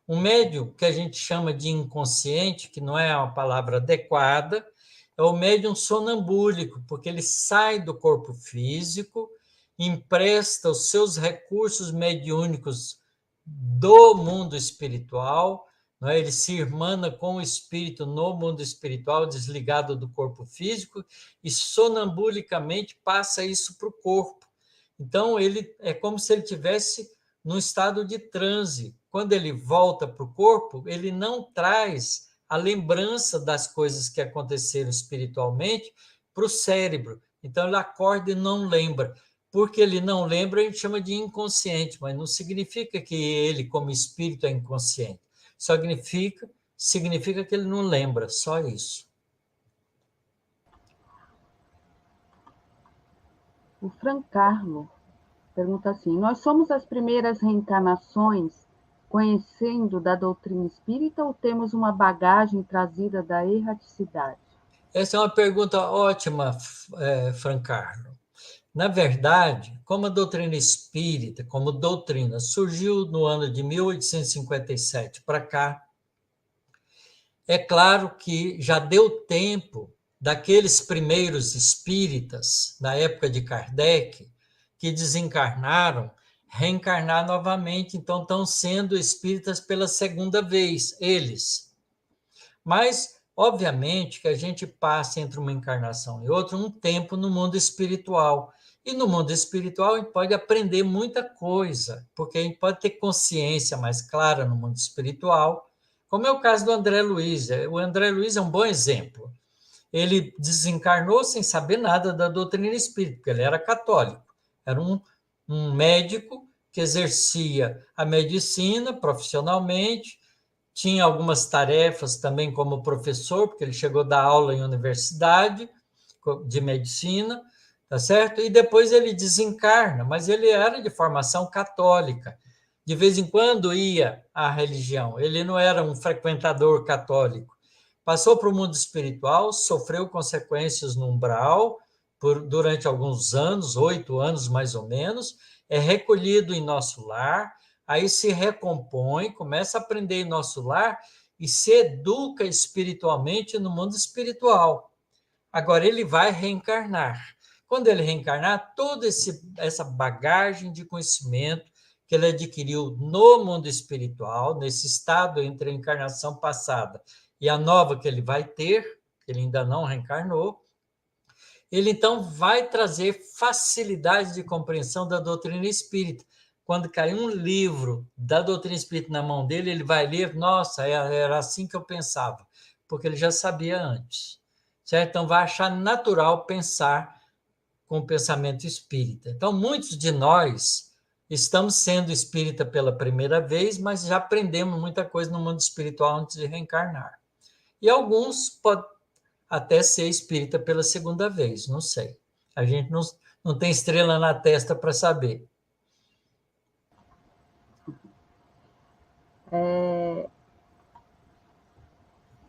Um médium que a gente chama de inconsciente, que não é uma palavra adequada, é o médium sonambúlico, porque ele sai do corpo físico, empresta os seus recursos mediúnicos do mundo espiritual, não é? Ele se irmana com o espírito no mundo espiritual, desligado do corpo físico, e sonambulicamente passa isso para o corpo. Então, ele é como se ele tivesse num estado de transe. Quando ele volta para o corpo, ele não traz a lembrança das coisas que aconteceram espiritualmente para o cérebro. Então, ele acorda e não lembra. Porque ele não lembra, a gente chama de inconsciente, mas não significa que ele, como espírito, é inconsciente. Só significa que ele não lembra, só isso. O Fran Carlo pergunta assim: nós somos as primeiras reencarnações conhecendo da doutrina espírita ou temos uma bagagem trazida da erraticidade? Essa é uma pergunta ótima, Francarlo. Na verdade, como a doutrina espírita, como doutrina, surgiu no ano de 1857 para cá, é claro que já deu tempo daqueles primeiros espíritas, na época de Kardec, que desencarnaram, reencarnar novamente, então estão sendo espíritas pela segunda vez, eles. Mas, obviamente, que a gente passa entre uma encarnação e outra um tempo no mundo espiritual. E no mundo espiritual a gente pode aprender muita coisa, porque a gente pode ter consciência mais clara no mundo espiritual, como é o caso do André Luiz. O André Luiz é um bom exemplo. Ele desencarnou sem saber nada da doutrina espírita, porque ele era católico. Era um médico que exercia a medicina profissionalmente, tinha algumas tarefas também como professor, porque ele chegou a dar aula em universidade de medicina, tá certo? E depois ele desencarna, mas ele era de formação católica. De vez em quando ia à religião, ele não era um frequentador católico. Passou para o mundo espiritual, sofreu consequências no umbral durante alguns anos, 8 anos mais ou menos, é recolhido em nosso lar, aí se recompõe, começa a aprender em nosso lar e se educa espiritualmente no mundo espiritual. Agora, ele vai reencarnar. Quando ele reencarnar, toda essa bagagem de conhecimento que ele adquiriu no mundo espiritual, nesse estado entre a encarnação passada e a nova que ele vai ter, ele ainda não reencarnou, ele então vai trazer facilidade de compreensão da doutrina espírita. Quando cair um livro da doutrina espírita na mão dele, ele vai ler, nossa, era assim que eu pensava, porque ele já sabia antes. Certo? Então, vai achar natural pensar com o pensamento espírita. Então, muitos de nós estamos sendo espírita pela primeira vez, mas já aprendemos muita coisa no mundo espiritual antes de reencarnar. E alguns podem até ser espírita pela segunda vez, não sei. A gente não tem estrela na testa para saber.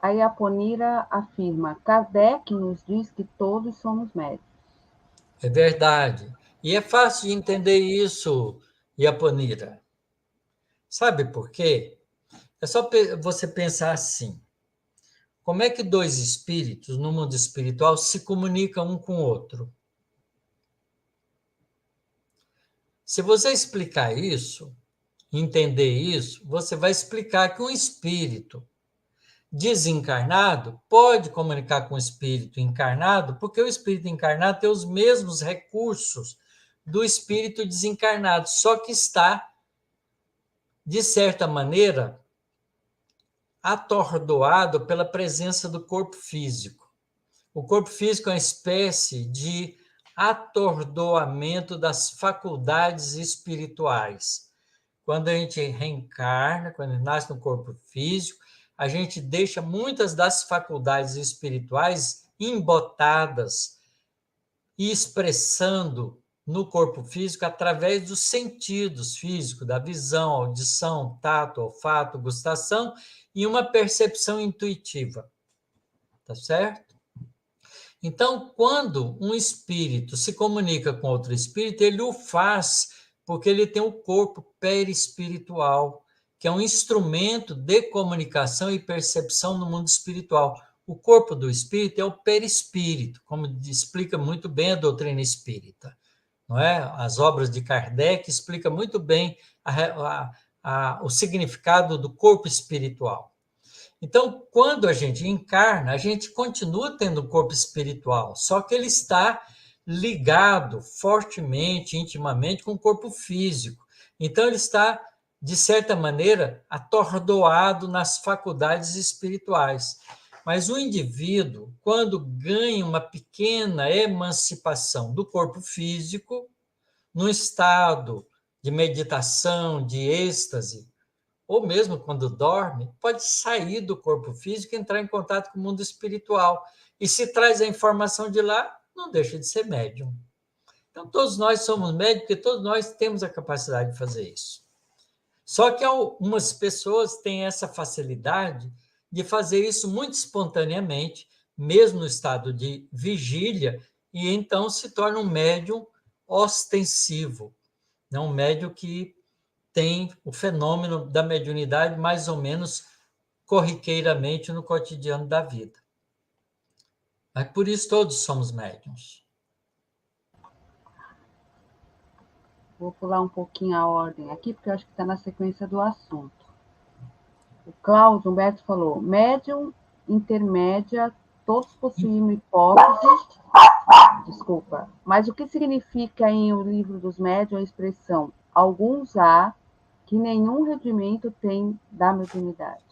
A Iaponira afirma: Kardec nos diz que todos somos médicos. É verdade. E é fácil de entender isso, Iaponira. Sabe por quê? É só você pensar assim. Como é que dois espíritos no mundo espiritual se comunicam um com o outro? Se você explicar isso, entender isso, você vai explicar que um espírito desencarnado pode comunicar com o espírito encarnado, porque o espírito encarnado tem os mesmos recursos do espírito desencarnado, só que está, de certa maneira, atordoado pela presença do corpo físico. O corpo físico é uma espécie de atordoamento das faculdades espirituais. Quando a gente reencarna, quando a gente nasce no corpo físico, a gente deixa muitas das faculdades espirituais embotadas e expressando no corpo físico através dos sentidos físicos, da visão, audição, tato, olfato, gustação e uma percepção intuitiva. Tá certo? Então, quando um espírito se comunica com outro espírito, ele o faz porque ele tem o corpo perispiritual, que é um instrumento de comunicação e percepção no mundo espiritual. O corpo do espírito é o perispírito, como explica muito bem a doutrina espírita. Não é? As obras de Kardec explicam muito bem o significado do corpo espiritual. Então, quando a gente encarna, a gente continua tendo um corpo espiritual, só que ele está ligado fortemente, intimamente com o corpo físico. Então, ele está, de certa maneira, atordoado nas faculdades espirituais. Mas o indivíduo, quando ganha uma pequena emancipação do corpo físico, num estado de meditação, de êxtase, ou mesmo quando dorme, pode sair do corpo físico e entrar em contato com o mundo espiritual. E se traz a informação de lá, não deixa de ser médium. Então, todos nós somos médiums, porque todos nós temos a capacidade de fazer isso. Só que algumas pessoas têm essa facilidade de fazer isso muito espontaneamente, mesmo no estado de vigília, e então se torna um médium ostensivo, não um médium que tem o fenômeno da mediunidade mais ou menos corriqueiramente no cotidiano da vida. Mas por isso todos somos médiuns. Vou pular um pouquinho a ordem aqui, porque eu acho que está na sequência do assunto. O Cláudio Humberto falou: médium, intermédia, todos possuímos hipófise. Desculpa. Mas o que significa em O Livro dos Médiuns a expressão alguns há que nenhum rendimento tem da mediunidade?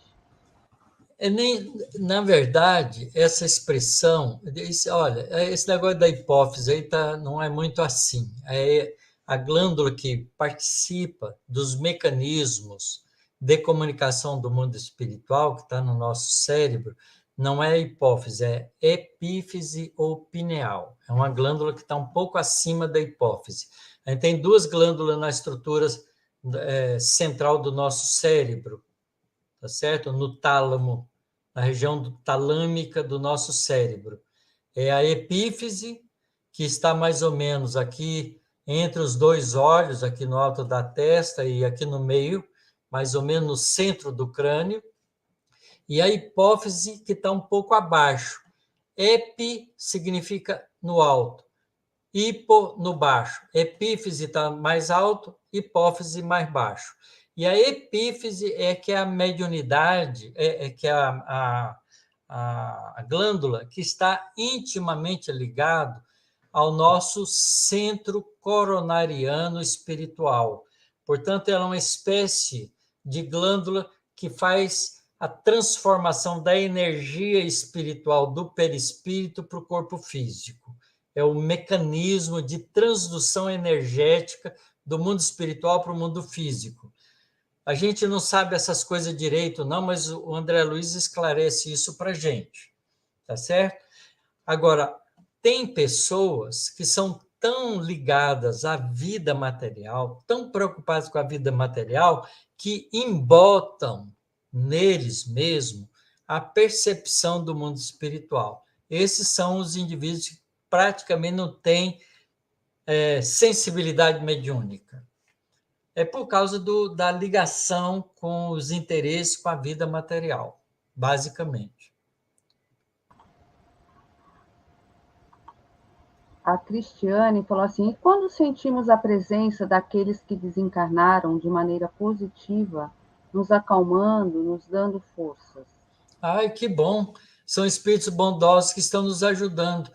Na verdade, essa expressão, olha, esse negócio da hipófise aí não é muito assim. É a glândula que participa dos mecanismos de comunicação do mundo espiritual, que está no nosso cérebro, não é hipófise, é epífise ou pineal. É uma glândula que está um pouco acima da hipófise. A gente tem duas glândulas na estrutura central do nosso cérebro, tá certo? No tálamo, na região talâmica do nosso cérebro. É a epífise, que está mais ou menos aqui entre os dois olhos, aqui no alto da testa e aqui no meio, mais ou menos no centro do crânio, e a hipófise que está um pouco abaixo. Epi significa no alto, hipo no baixo. Epífise está mais alto, hipófise mais baixo. E a epífise é que é a mediunidade, que é a glândula que está intimamente ligado ao nosso centro coronariano espiritual. Portanto, ela é uma espécie de glândula que faz a transformação da energia espiritual do perispírito para o corpo físico. É o mecanismo de transdução energética do mundo espiritual para o mundo físico. A gente não sabe essas coisas direito, não, mas o André Luiz esclarece isso para a gente, tá certo? Agora, tem pessoas que são tão ligadas à vida material, tão preocupadas com a vida material, que embotam neles mesmos a percepção do mundo espiritual. Esses são os indivíduos que praticamente não têm sensibilidade mediúnica. É por causa da ligação com os interesses com a vida material, basicamente. A Cristiane falou assim: e quando sentimos a presença daqueles que desencarnaram de maneira positiva, nos acalmando, nos dando forças? Ai, que bom! São espíritos bondosos que estão nos ajudando.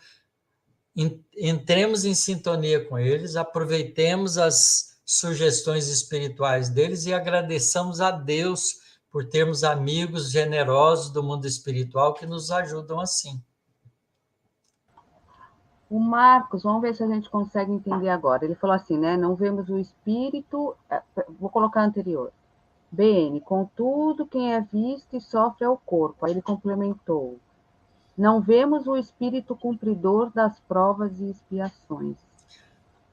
Entremos em sintonia com eles, aproveitemos as sugestões espirituais deles e agradeçamos a Deus por termos amigos generosos do mundo espiritual que nos ajudam assim. O Marcos, vamos ver se a gente consegue entender agora. Ele falou assim, né? Não vemos o espírito. Vou colocar anterior. BN, contudo, quem é visto e sofre é o corpo. Aí ele complementou. Não vemos o espírito cumpridor das provas e expiações.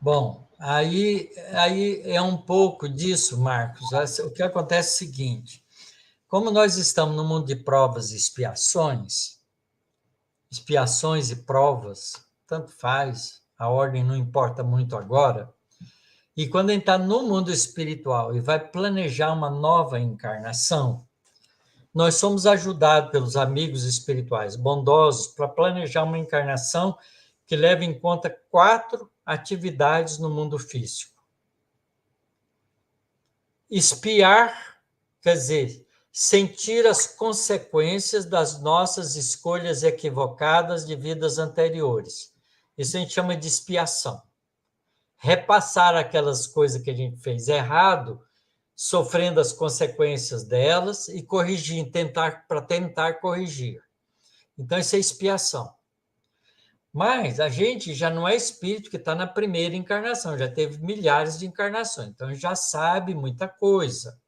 Bom, aí é um pouco disso, Marcos. O que acontece é o seguinte: como nós estamos no mundo de provas e expiações e provas, tanto faz, a ordem não importa muito agora, e quando a gente está no mundo espiritual e vai planejar uma nova encarnação, nós somos ajudados pelos amigos espirituais bondosos para planejar uma encarnação que leva em conta 4 atividades no mundo físico. Espiar, quer dizer, sentir as consequências das nossas escolhas equivocadas de vidas anteriores. Isso a gente chama de expiação. Repassar aquelas coisas que a gente fez errado, sofrendo as consequências delas e corrigir, para tentar corrigir. Então, isso é expiação. Mas a gente já não é espírito que está na primeira encarnação, já teve milhares de encarnações, então já sabe muita coisa.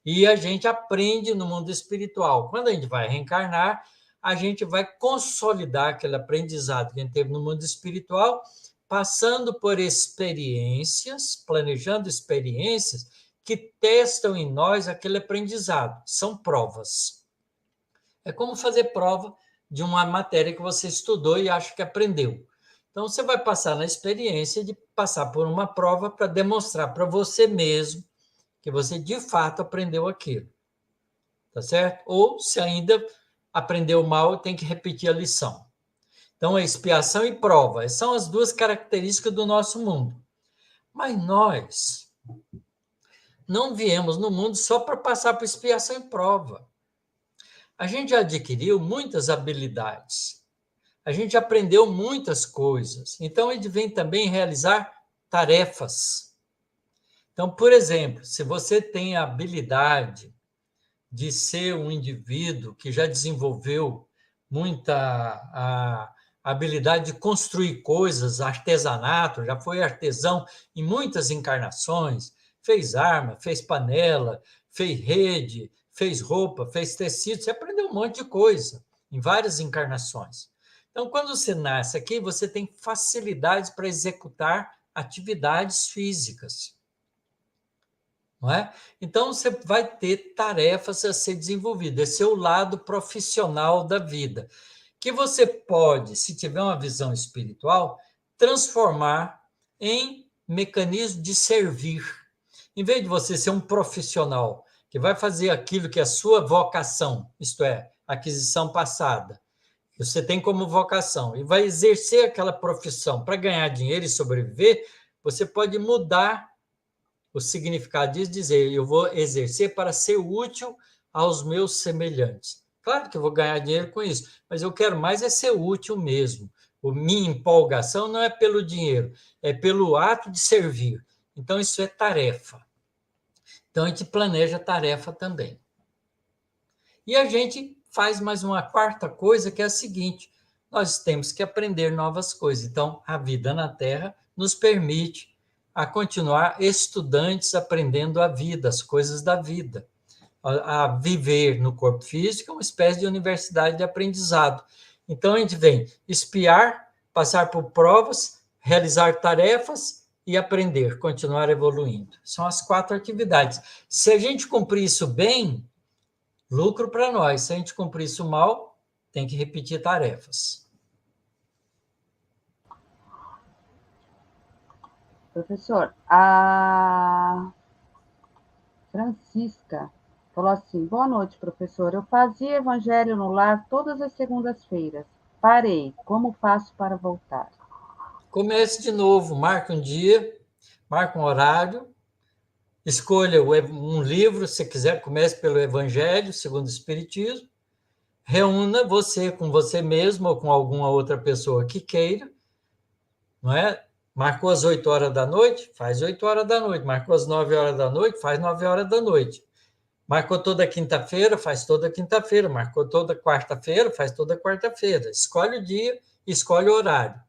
E a gente aprende no mundo espiritual. Quando a gente vai reencarnar, a gente vai consolidar aquele aprendizado que a gente teve no mundo espiritual, passando por experiências, planejando experiências que testam em nós aquele aprendizado. São provas. É como fazer prova de uma matéria que você estudou e acha que aprendeu. Então, você vai passar na experiência de passar por uma prova para demonstrar para você mesmo que você, de fato, aprendeu aquilo. Tá certo? Ou, se ainda aprendeu mal, tem que repetir a lição. Então, expiação e prova são as 2 características do nosso mundo. Mas nós não viemos no mundo só para passar por expiação e prova. A gente já adquiriu muitas habilidades. A gente aprendeu muitas coisas. Então, ele vem também realizar tarefas. Então, por exemplo, se você tem a habilidade de ser um indivíduo que já desenvolveu muita a habilidade de construir coisas, artesanato, já foi artesão em muitas encarnações, fez arma, fez panela, fez rede, fez roupa, fez tecido, você aprendeu um monte de coisa em várias encarnações. Então, quando você nasce aqui, você tem facilidades para executar atividades físicas. Não é? Então, você vai ter tarefas a ser desenvolvidas. Esse é o lado profissional da vida, que você pode, se tiver uma visão espiritual, transformar em mecanismo de servir. Em vez de você ser um profissional que vai fazer aquilo que é a sua vocação, isto é, aquisição passada, que você tem como vocação, e vai exercer aquela profissão para ganhar dinheiro e sobreviver, você pode mudar o significado disso, dizer, eu vou exercer para ser útil aos meus semelhantes. Claro que eu vou ganhar dinheiro com isso, mas eu quero mais é ser útil mesmo. Minha empolgação não é pelo dinheiro, é pelo ato de servir. Então, isso é tarefa. Então, a gente planeja tarefa também. E a gente faz mais uma quarta coisa, que é a seguinte: nós temos que aprender novas coisas. Então, a vida na Terra nos permite a continuar estudantes aprendendo a vida, as coisas da vida. A viver no corpo físico é uma espécie de universidade de aprendizado. Então, a gente vem espiar, passar por provas, realizar tarefas e aprender, continuar evoluindo. São as 4 atividades. Se a gente cumprir isso bem, lucro para nós. Se a gente cumprir isso mal, tem que repetir tarefas. Professor, a Francisca falou assim: boa noite, professor. Eu fazia evangelho no lar todas as segundas-feiras. Parei. Como faço para voltar? Comece de novo, marque um dia, marque um horário, escolha um livro, se quiser, comece pelo Evangelho segundo o Espiritismo, reúna você com você mesmo ou com alguma outra pessoa que queira, não é? Marcou às 8 horas da noite? Faz 8 horas da noite. Marcou às 9 horas da noite? Faz 9 horas da noite. Marcou toda quinta-feira? Faz toda quinta-feira. Marcou toda quarta-feira? Faz toda quarta-feira. Escolhe o dia, escolhe o horário,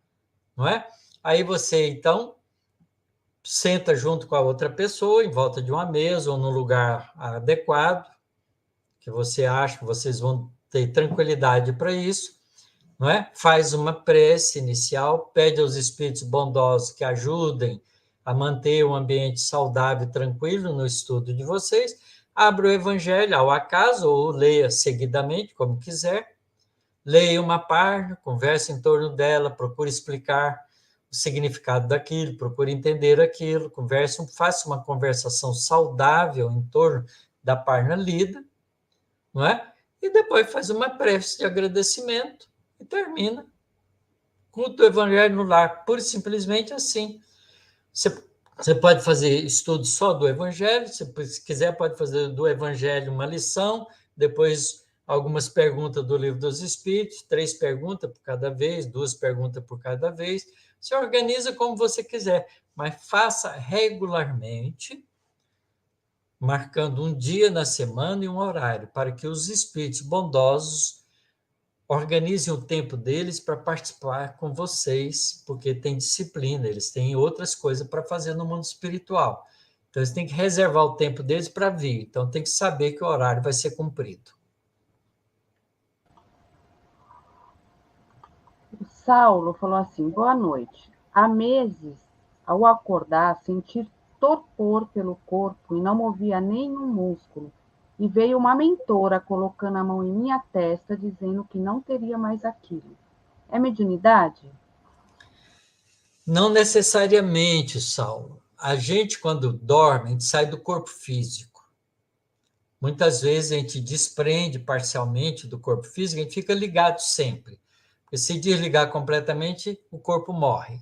não é? Aí você, então, senta junto com a outra pessoa, em volta de uma mesa ou num lugar adequado, que você acha que vocês vão ter tranquilidade para isso, não é? Faz uma prece inicial, pede aos espíritos bondosos que ajudem a manter um ambiente saudável e tranquilo no estudo de vocês, abre o Evangelho ao acaso ou leia seguidamente, como quiser, leia uma página, converse em torno dela, procure explicar o significado daquilo, procure entender aquilo, faça uma conversação saudável em torno da página lida, não é? E depois faz uma prece de agradecimento e termina. Culto do Evangelho no lar, pura e simplesmente assim. Você pode fazer estudo só do Evangelho, se quiser pode fazer do Evangelho uma lição, depois algumas perguntas do Livro dos Espíritos, 3 perguntas por cada vez, 2 perguntas por cada vez. Se organiza como você quiser, mas faça regularmente, marcando um dia na semana e um horário, para que os espíritos bondosos organizem o tempo deles para participar com vocês, porque tem disciplina, eles têm outras coisas para fazer no mundo espiritual. Então, eles têm que reservar o tempo deles para vir. Então, tem que saber que o horário vai ser cumprido. O Saulo falou assim: boa noite. Há meses, ao acordar, senti torpor pelo corpo e não movia nenhum músculo. E veio uma mentora colocando a mão em minha testa, dizendo que não teria mais aquilo. É mediunidade? Não necessariamente, Saulo. A gente, quando dorme, a gente sai do corpo físico. Muitas vezes a gente desprende parcialmente do corpo físico, a gente fica ligado sempre. Porque se desligar completamente, o corpo morre.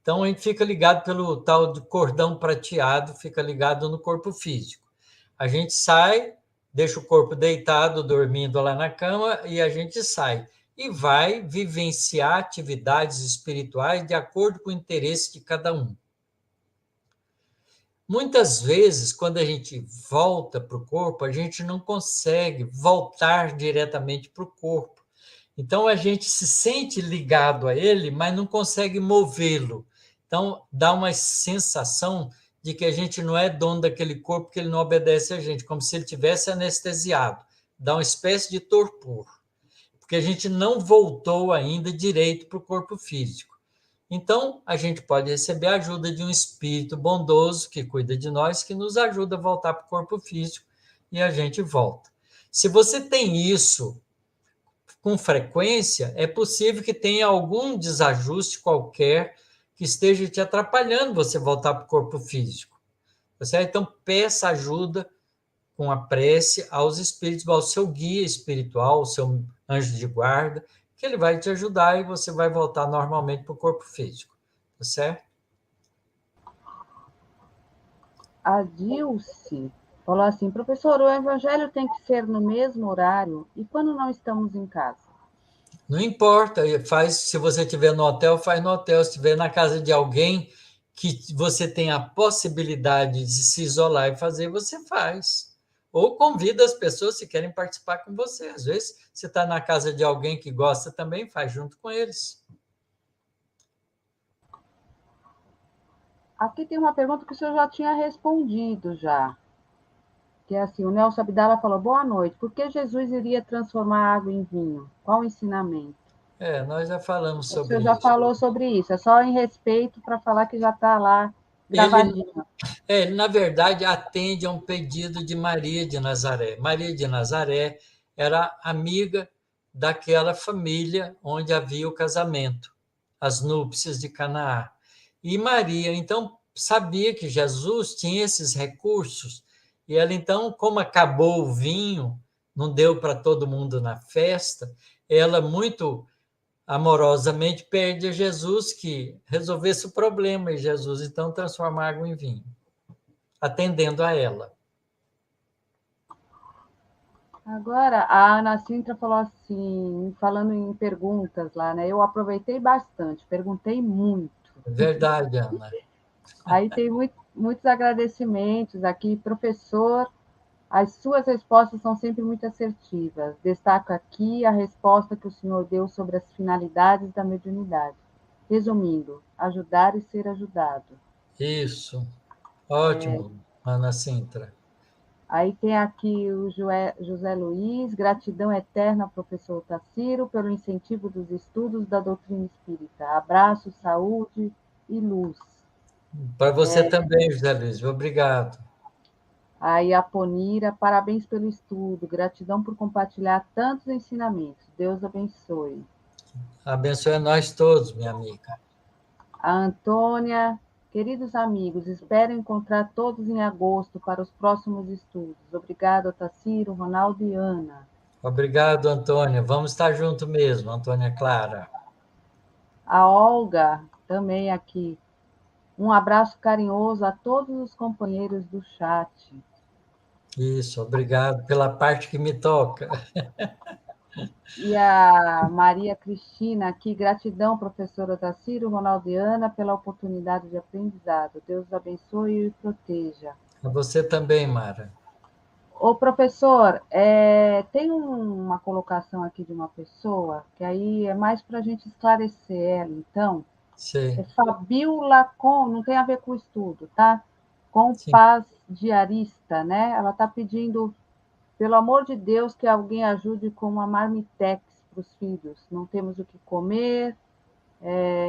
Então, a gente fica ligado pelo tal de cordão prateado, fica ligado no corpo físico. A gente sai, deixa o corpo deitado, dormindo lá na cama, e a gente sai. E vai vivenciar atividades espirituais de acordo com o interesse de cada um. Muitas vezes, quando a gente volta para o corpo, a gente não consegue voltar diretamente para o corpo. Então, a gente se sente ligado a ele, mas não consegue movê-lo. Então, dá uma sensação de que a gente não é dono daquele corpo, que ele não obedece a gente, como se ele tivesse anestesiado. Dá uma espécie de torpor, porque a gente não voltou ainda direito para o corpo físico. Então, a gente pode receber a ajuda de um espírito bondoso que cuida de nós, que nos ajuda a voltar para o corpo físico, e a gente volta. Se você tem isso com frequência, é possível que tenha algum desajuste qualquer que esteja te atrapalhando você voltar para o corpo físico. Tá certo? Então, peça ajuda com a prece aos espíritos, ao seu guia espiritual, ao seu anjo de guarda, que ele vai te ajudar e você vai voltar normalmente para o corpo físico. Tá certo? A Dilce falou assim: professor, o evangelho tem que ser no mesmo horário e quando não estamos em casa? Não importa, se você estiver no hotel, faz no hotel. Se estiver na casa de alguém que você tem a possibilidade de se isolar e fazer, você faz. Ou convida as pessoas se querem participar com você. Às vezes, você está na casa de alguém que gosta também, faz junto com eles. Aqui tem uma pergunta que o senhor já tinha respondido já. Que é assim, o Nelson Abdala falou: boa noite, por que Jesus iria transformar água em vinho? Qual o ensinamento? Nós já falamos O sobre senhor já isso. falou sobre isso, é só em respeito para falar que já está lá gravadinho. Ele, na verdade, atende a um pedido de Maria de Nazaré. Maria de Nazaré era amiga daquela família onde havia o casamento, as núpcias de Canaã. E Maria, então, sabia que Jesus tinha esses recursos, e ela, então, como acabou o vinho, não deu para todo mundo na festa, ela, muito amorosamente, pede a Jesus que resolvesse o problema, e Jesus, então, transforma a água em vinho, atendendo a ela. Agora, a Ana Sintra falou assim, falando em perguntas lá, né? Eu aproveitei bastante, perguntei muito. Verdade, Ana. Aí tem muitos agradecimentos aqui, professor. As suas respostas são sempre muito assertivas. Destaco aqui a resposta que o senhor deu sobre as finalidades da mediunidade. Resumindo, ajudar e ser ajudado. Isso. Ótimo, Ana Sintra. Aí tem aqui o José Luiz, gratidão eterna, professor Taciro, pelo incentivo dos estudos da doutrina espírita. Abraço, saúde e luz. Para você também, José Luiz. Obrigado. Aí a Ponira, parabéns pelo estudo, gratidão por compartilhar tantos ensinamentos. Deus abençoe. Abençoe a nós todos, minha amiga. A Antônia, queridos amigos, espero encontrar todos em agosto para os próximos estudos. Obrigada, Taciro, Ronaldo e Ana. Obrigado, Antônia. Vamos estar junto mesmo, Antônia Clara. A Olga, também aqui. Um abraço carinhoso a todos os companheiros do chat. Isso, obrigado pela parte que me toca. E a Maria Cristina aqui, gratidão, professora Taciro, Ronaldo e Ana, pela oportunidade de aprendizado. Deus abençoe e proteja. A você também, Mara. Ô, professor, tem uma colocação aqui de uma pessoa, que aí é mais para a gente esclarecer ela, então. Sim, É Fabiola com, não tem a ver com o estudo, tá? Com sim. paz diarista, né? Ela está pedindo, pelo amor de Deus, que alguém ajude com uma marmitex para os filhos. Não temos o que comer,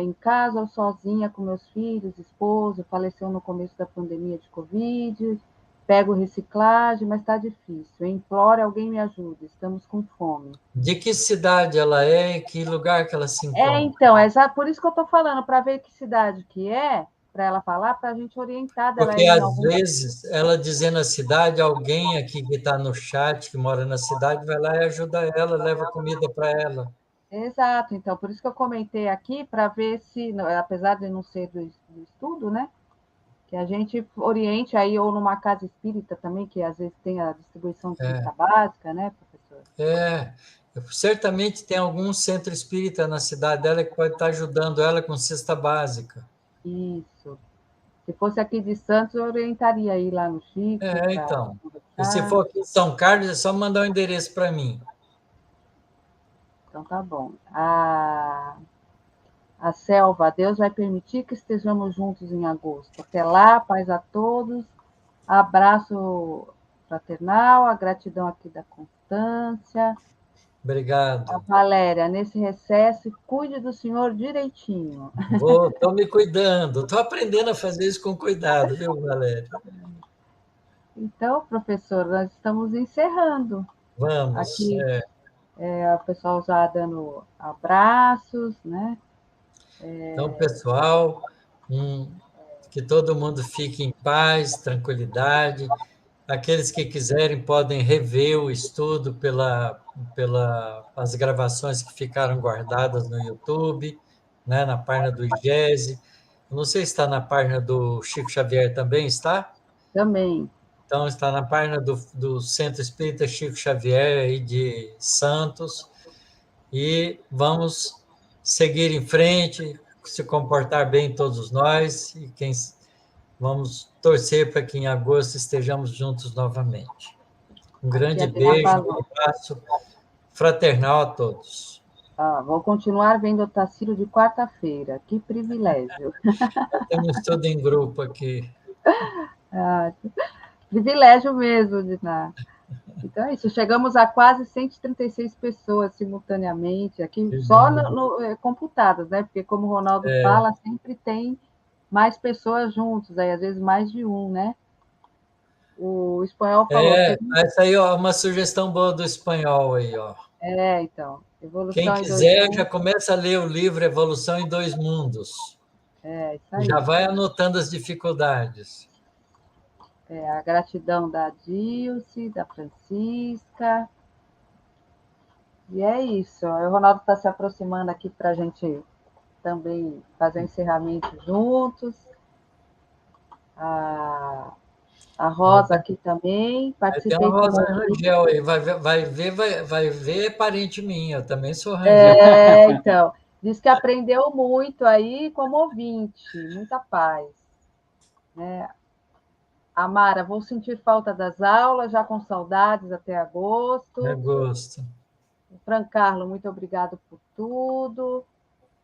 em casa ou sozinha com meus filhos, esposo, faleceu no começo da pandemia de Covid, pego reciclagem, mas está difícil. Eu imploro, alguém me ajude, estamos com fome. De que cidade ela é e que lugar que ela se encontra? Então, por isso que eu estou falando, para ver que cidade que é, para ela falar, para a gente orientar dela Porque, em às algum. vezes, ela dizendo a cidade, alguém aqui que está no chat, que mora na cidade, vai lá e ajuda ela, leva comida para ela. Exato, então, por isso que eu comentei aqui, para ver se, apesar de não ser do estudo, né? Que a gente oriente aí, ou numa casa espírita também, que às vezes tem a distribuição de cesta básica, né, professor? Certamente tem algum centro espírita na cidade dela que pode estar ajudando ela com cesta básica. Isso. Se fosse aqui de Santos, eu orientaria aí lá no Chico para Então. E se conversar. for aqui em São Carlos, é só mandar o endereço para mim. Então tá bom. A Selva, Deus vai permitir que estejamos juntos em agosto. Até lá, paz a todos. Abraço fraternal, a gratidão aqui da Constância. A Obrigado. Valéria, nesse recesso, cuide do senhor direitinho. Estou me cuidando, estou aprendendo a fazer isso com cuidado, viu, Valéria? Então, professor, nós estamos encerrando. Vamos. Aqui, o pessoal já dando abraços, né? Então, pessoal, Que todo mundo fique em paz, tranquilidade. Aqueles que quiserem podem rever o estudo as gravações que ficaram guardadas no YouTube, né, na página do IGESE. Eu não sei se está na página do Chico Xavier também, está? Também. Então, está na página do Centro Espírita Chico Xavier aí de Santos. E vamos seguir em frente, se comportar bem todos nós, e vamos torcer para que em agosto estejamos juntos novamente. Um Aqui grande a Dina beijo, um falou. abraço fraternal a todos. Vou continuar vendo o Tassilo de quarta-feira. Que privilégio. Temos tudo em grupo aqui. Ah, privilégio mesmo, Dina. Então é isso. Chegamos a quase 136 pessoas simultaneamente, aqui só computadas, né? Porque, como o Ronaldo fala, sempre tem mais pessoas juntos, aí, às vezes mais de um, né? O espanhol falou. Essa aí é uma sugestão boa do espanhol aí, ó. Então. Quem Evolução em dois quiser já mundos. começa a ler o livro Evolução em Dois Mundos. Isso aí. Já vai anotando as dificuldades. A gratidão da Dilce, da Francisca. E é isso. O Ronaldo está se aproximando aqui para a gente também fazer o encerramento juntos. A Rosa aqui também. Tem uma Participei Rosa pelo grupo. Rangel aí. Vai ver é parente minha. Eu também sou Rangel. Então. Diz que aprendeu muito aí como ouvinte. Muita paz. Amara, vou sentir falta das aulas, já com saudades até agosto. Agosto. Fran Carlos, muito obrigado por tudo.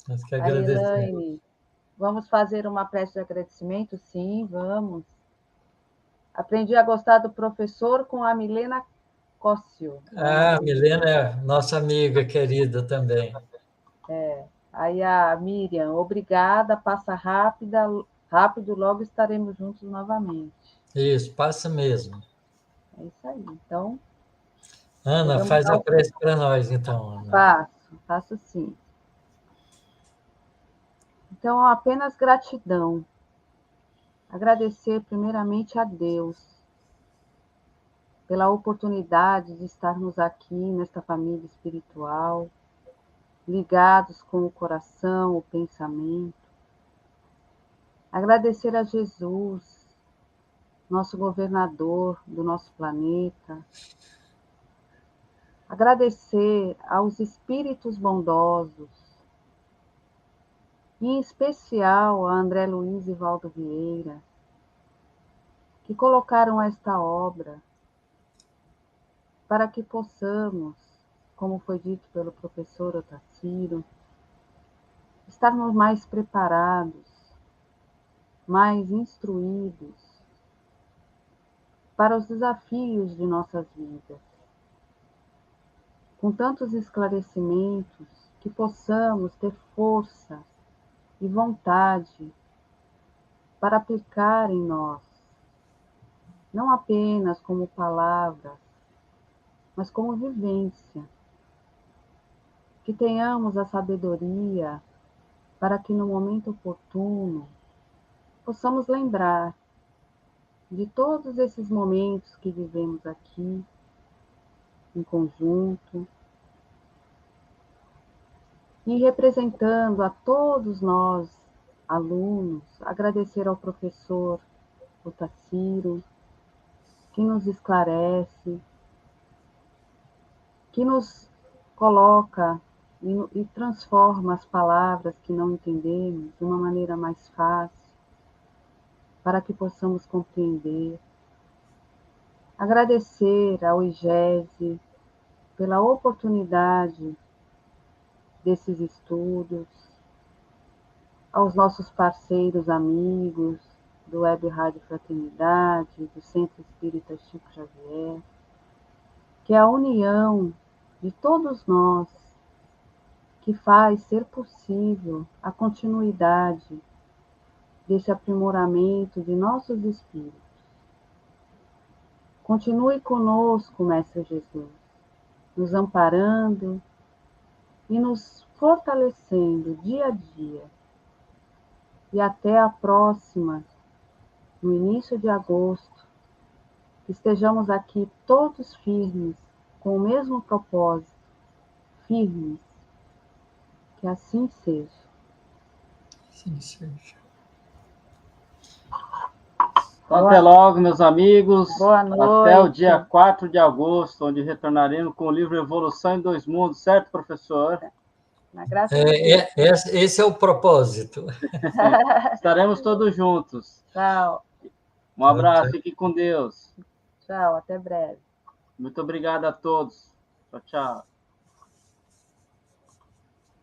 Nós que A agradecemos. Elaine, vamos fazer uma prece de agradecimento? Sim, vamos. Aprendi a gostar do professor com a Milena Cóssio. A Milena é nossa amiga querida também. Aí a Miriam, obrigada, passa rápido, logo estaremos juntos novamente. Isso, passa mesmo. É isso aí. Então. Ana, faz a prece para nós, então, Ana. Faço sim. Então, apenas gratidão. Agradecer primeiramente a Deus pela oportunidade de estarmos aqui nesta família espiritual, ligados com o coração, o pensamento. Agradecer a Jesus, nosso governador do nosso planeta. Agradecer aos espíritos bondosos, em especial a André Luiz e Valdo Vieira, que colocaram esta obra para que possamos, como foi dito pelo professor Otacílio, estarmos mais preparados, mais instruídos para os desafios de nossas vidas. Com tantos esclarecimentos, que possamos ter força e vontade para aplicar em nós, não apenas como palavras, mas como vivência. Que tenhamos a sabedoria para que no momento oportuno possamos lembrar de todos esses momentos que vivemos aqui, em conjunto, e representando a todos nós, alunos, agradecer ao professor Otacílio, que nos esclarece, que nos coloca e transforma as palavras que não entendemos de uma maneira mais fácil, para que possamos compreender. Agradecer ao IGESE pela oportunidade desses estudos, aos nossos parceiros amigos do Web Rádio Fraternidade, do Centro Espírita Chico Xavier, que é a união de todos nós que faz ser possível a continuidade desse aprimoramento de nossos espíritos. Continue conosco, Mestre Jesus, nos amparando e nos fortalecendo dia a dia, e até a próxima, no início de agosto, que estejamos aqui todos firmes, com o mesmo propósito, firmes, que assim seja. Sim, seja. Então, até logo, meus amigos. Boa Até o noite. dia 4 de agosto, onde retornaremos com o livro Evolução em Dois Mundos, certo, professor? Na graça de Deus. Esse é o propósito. Estaremos todos juntos. Tchau. Um abraço, fique com Deus. Tchau, até breve. Muito obrigado a todos. Tchau, tchau.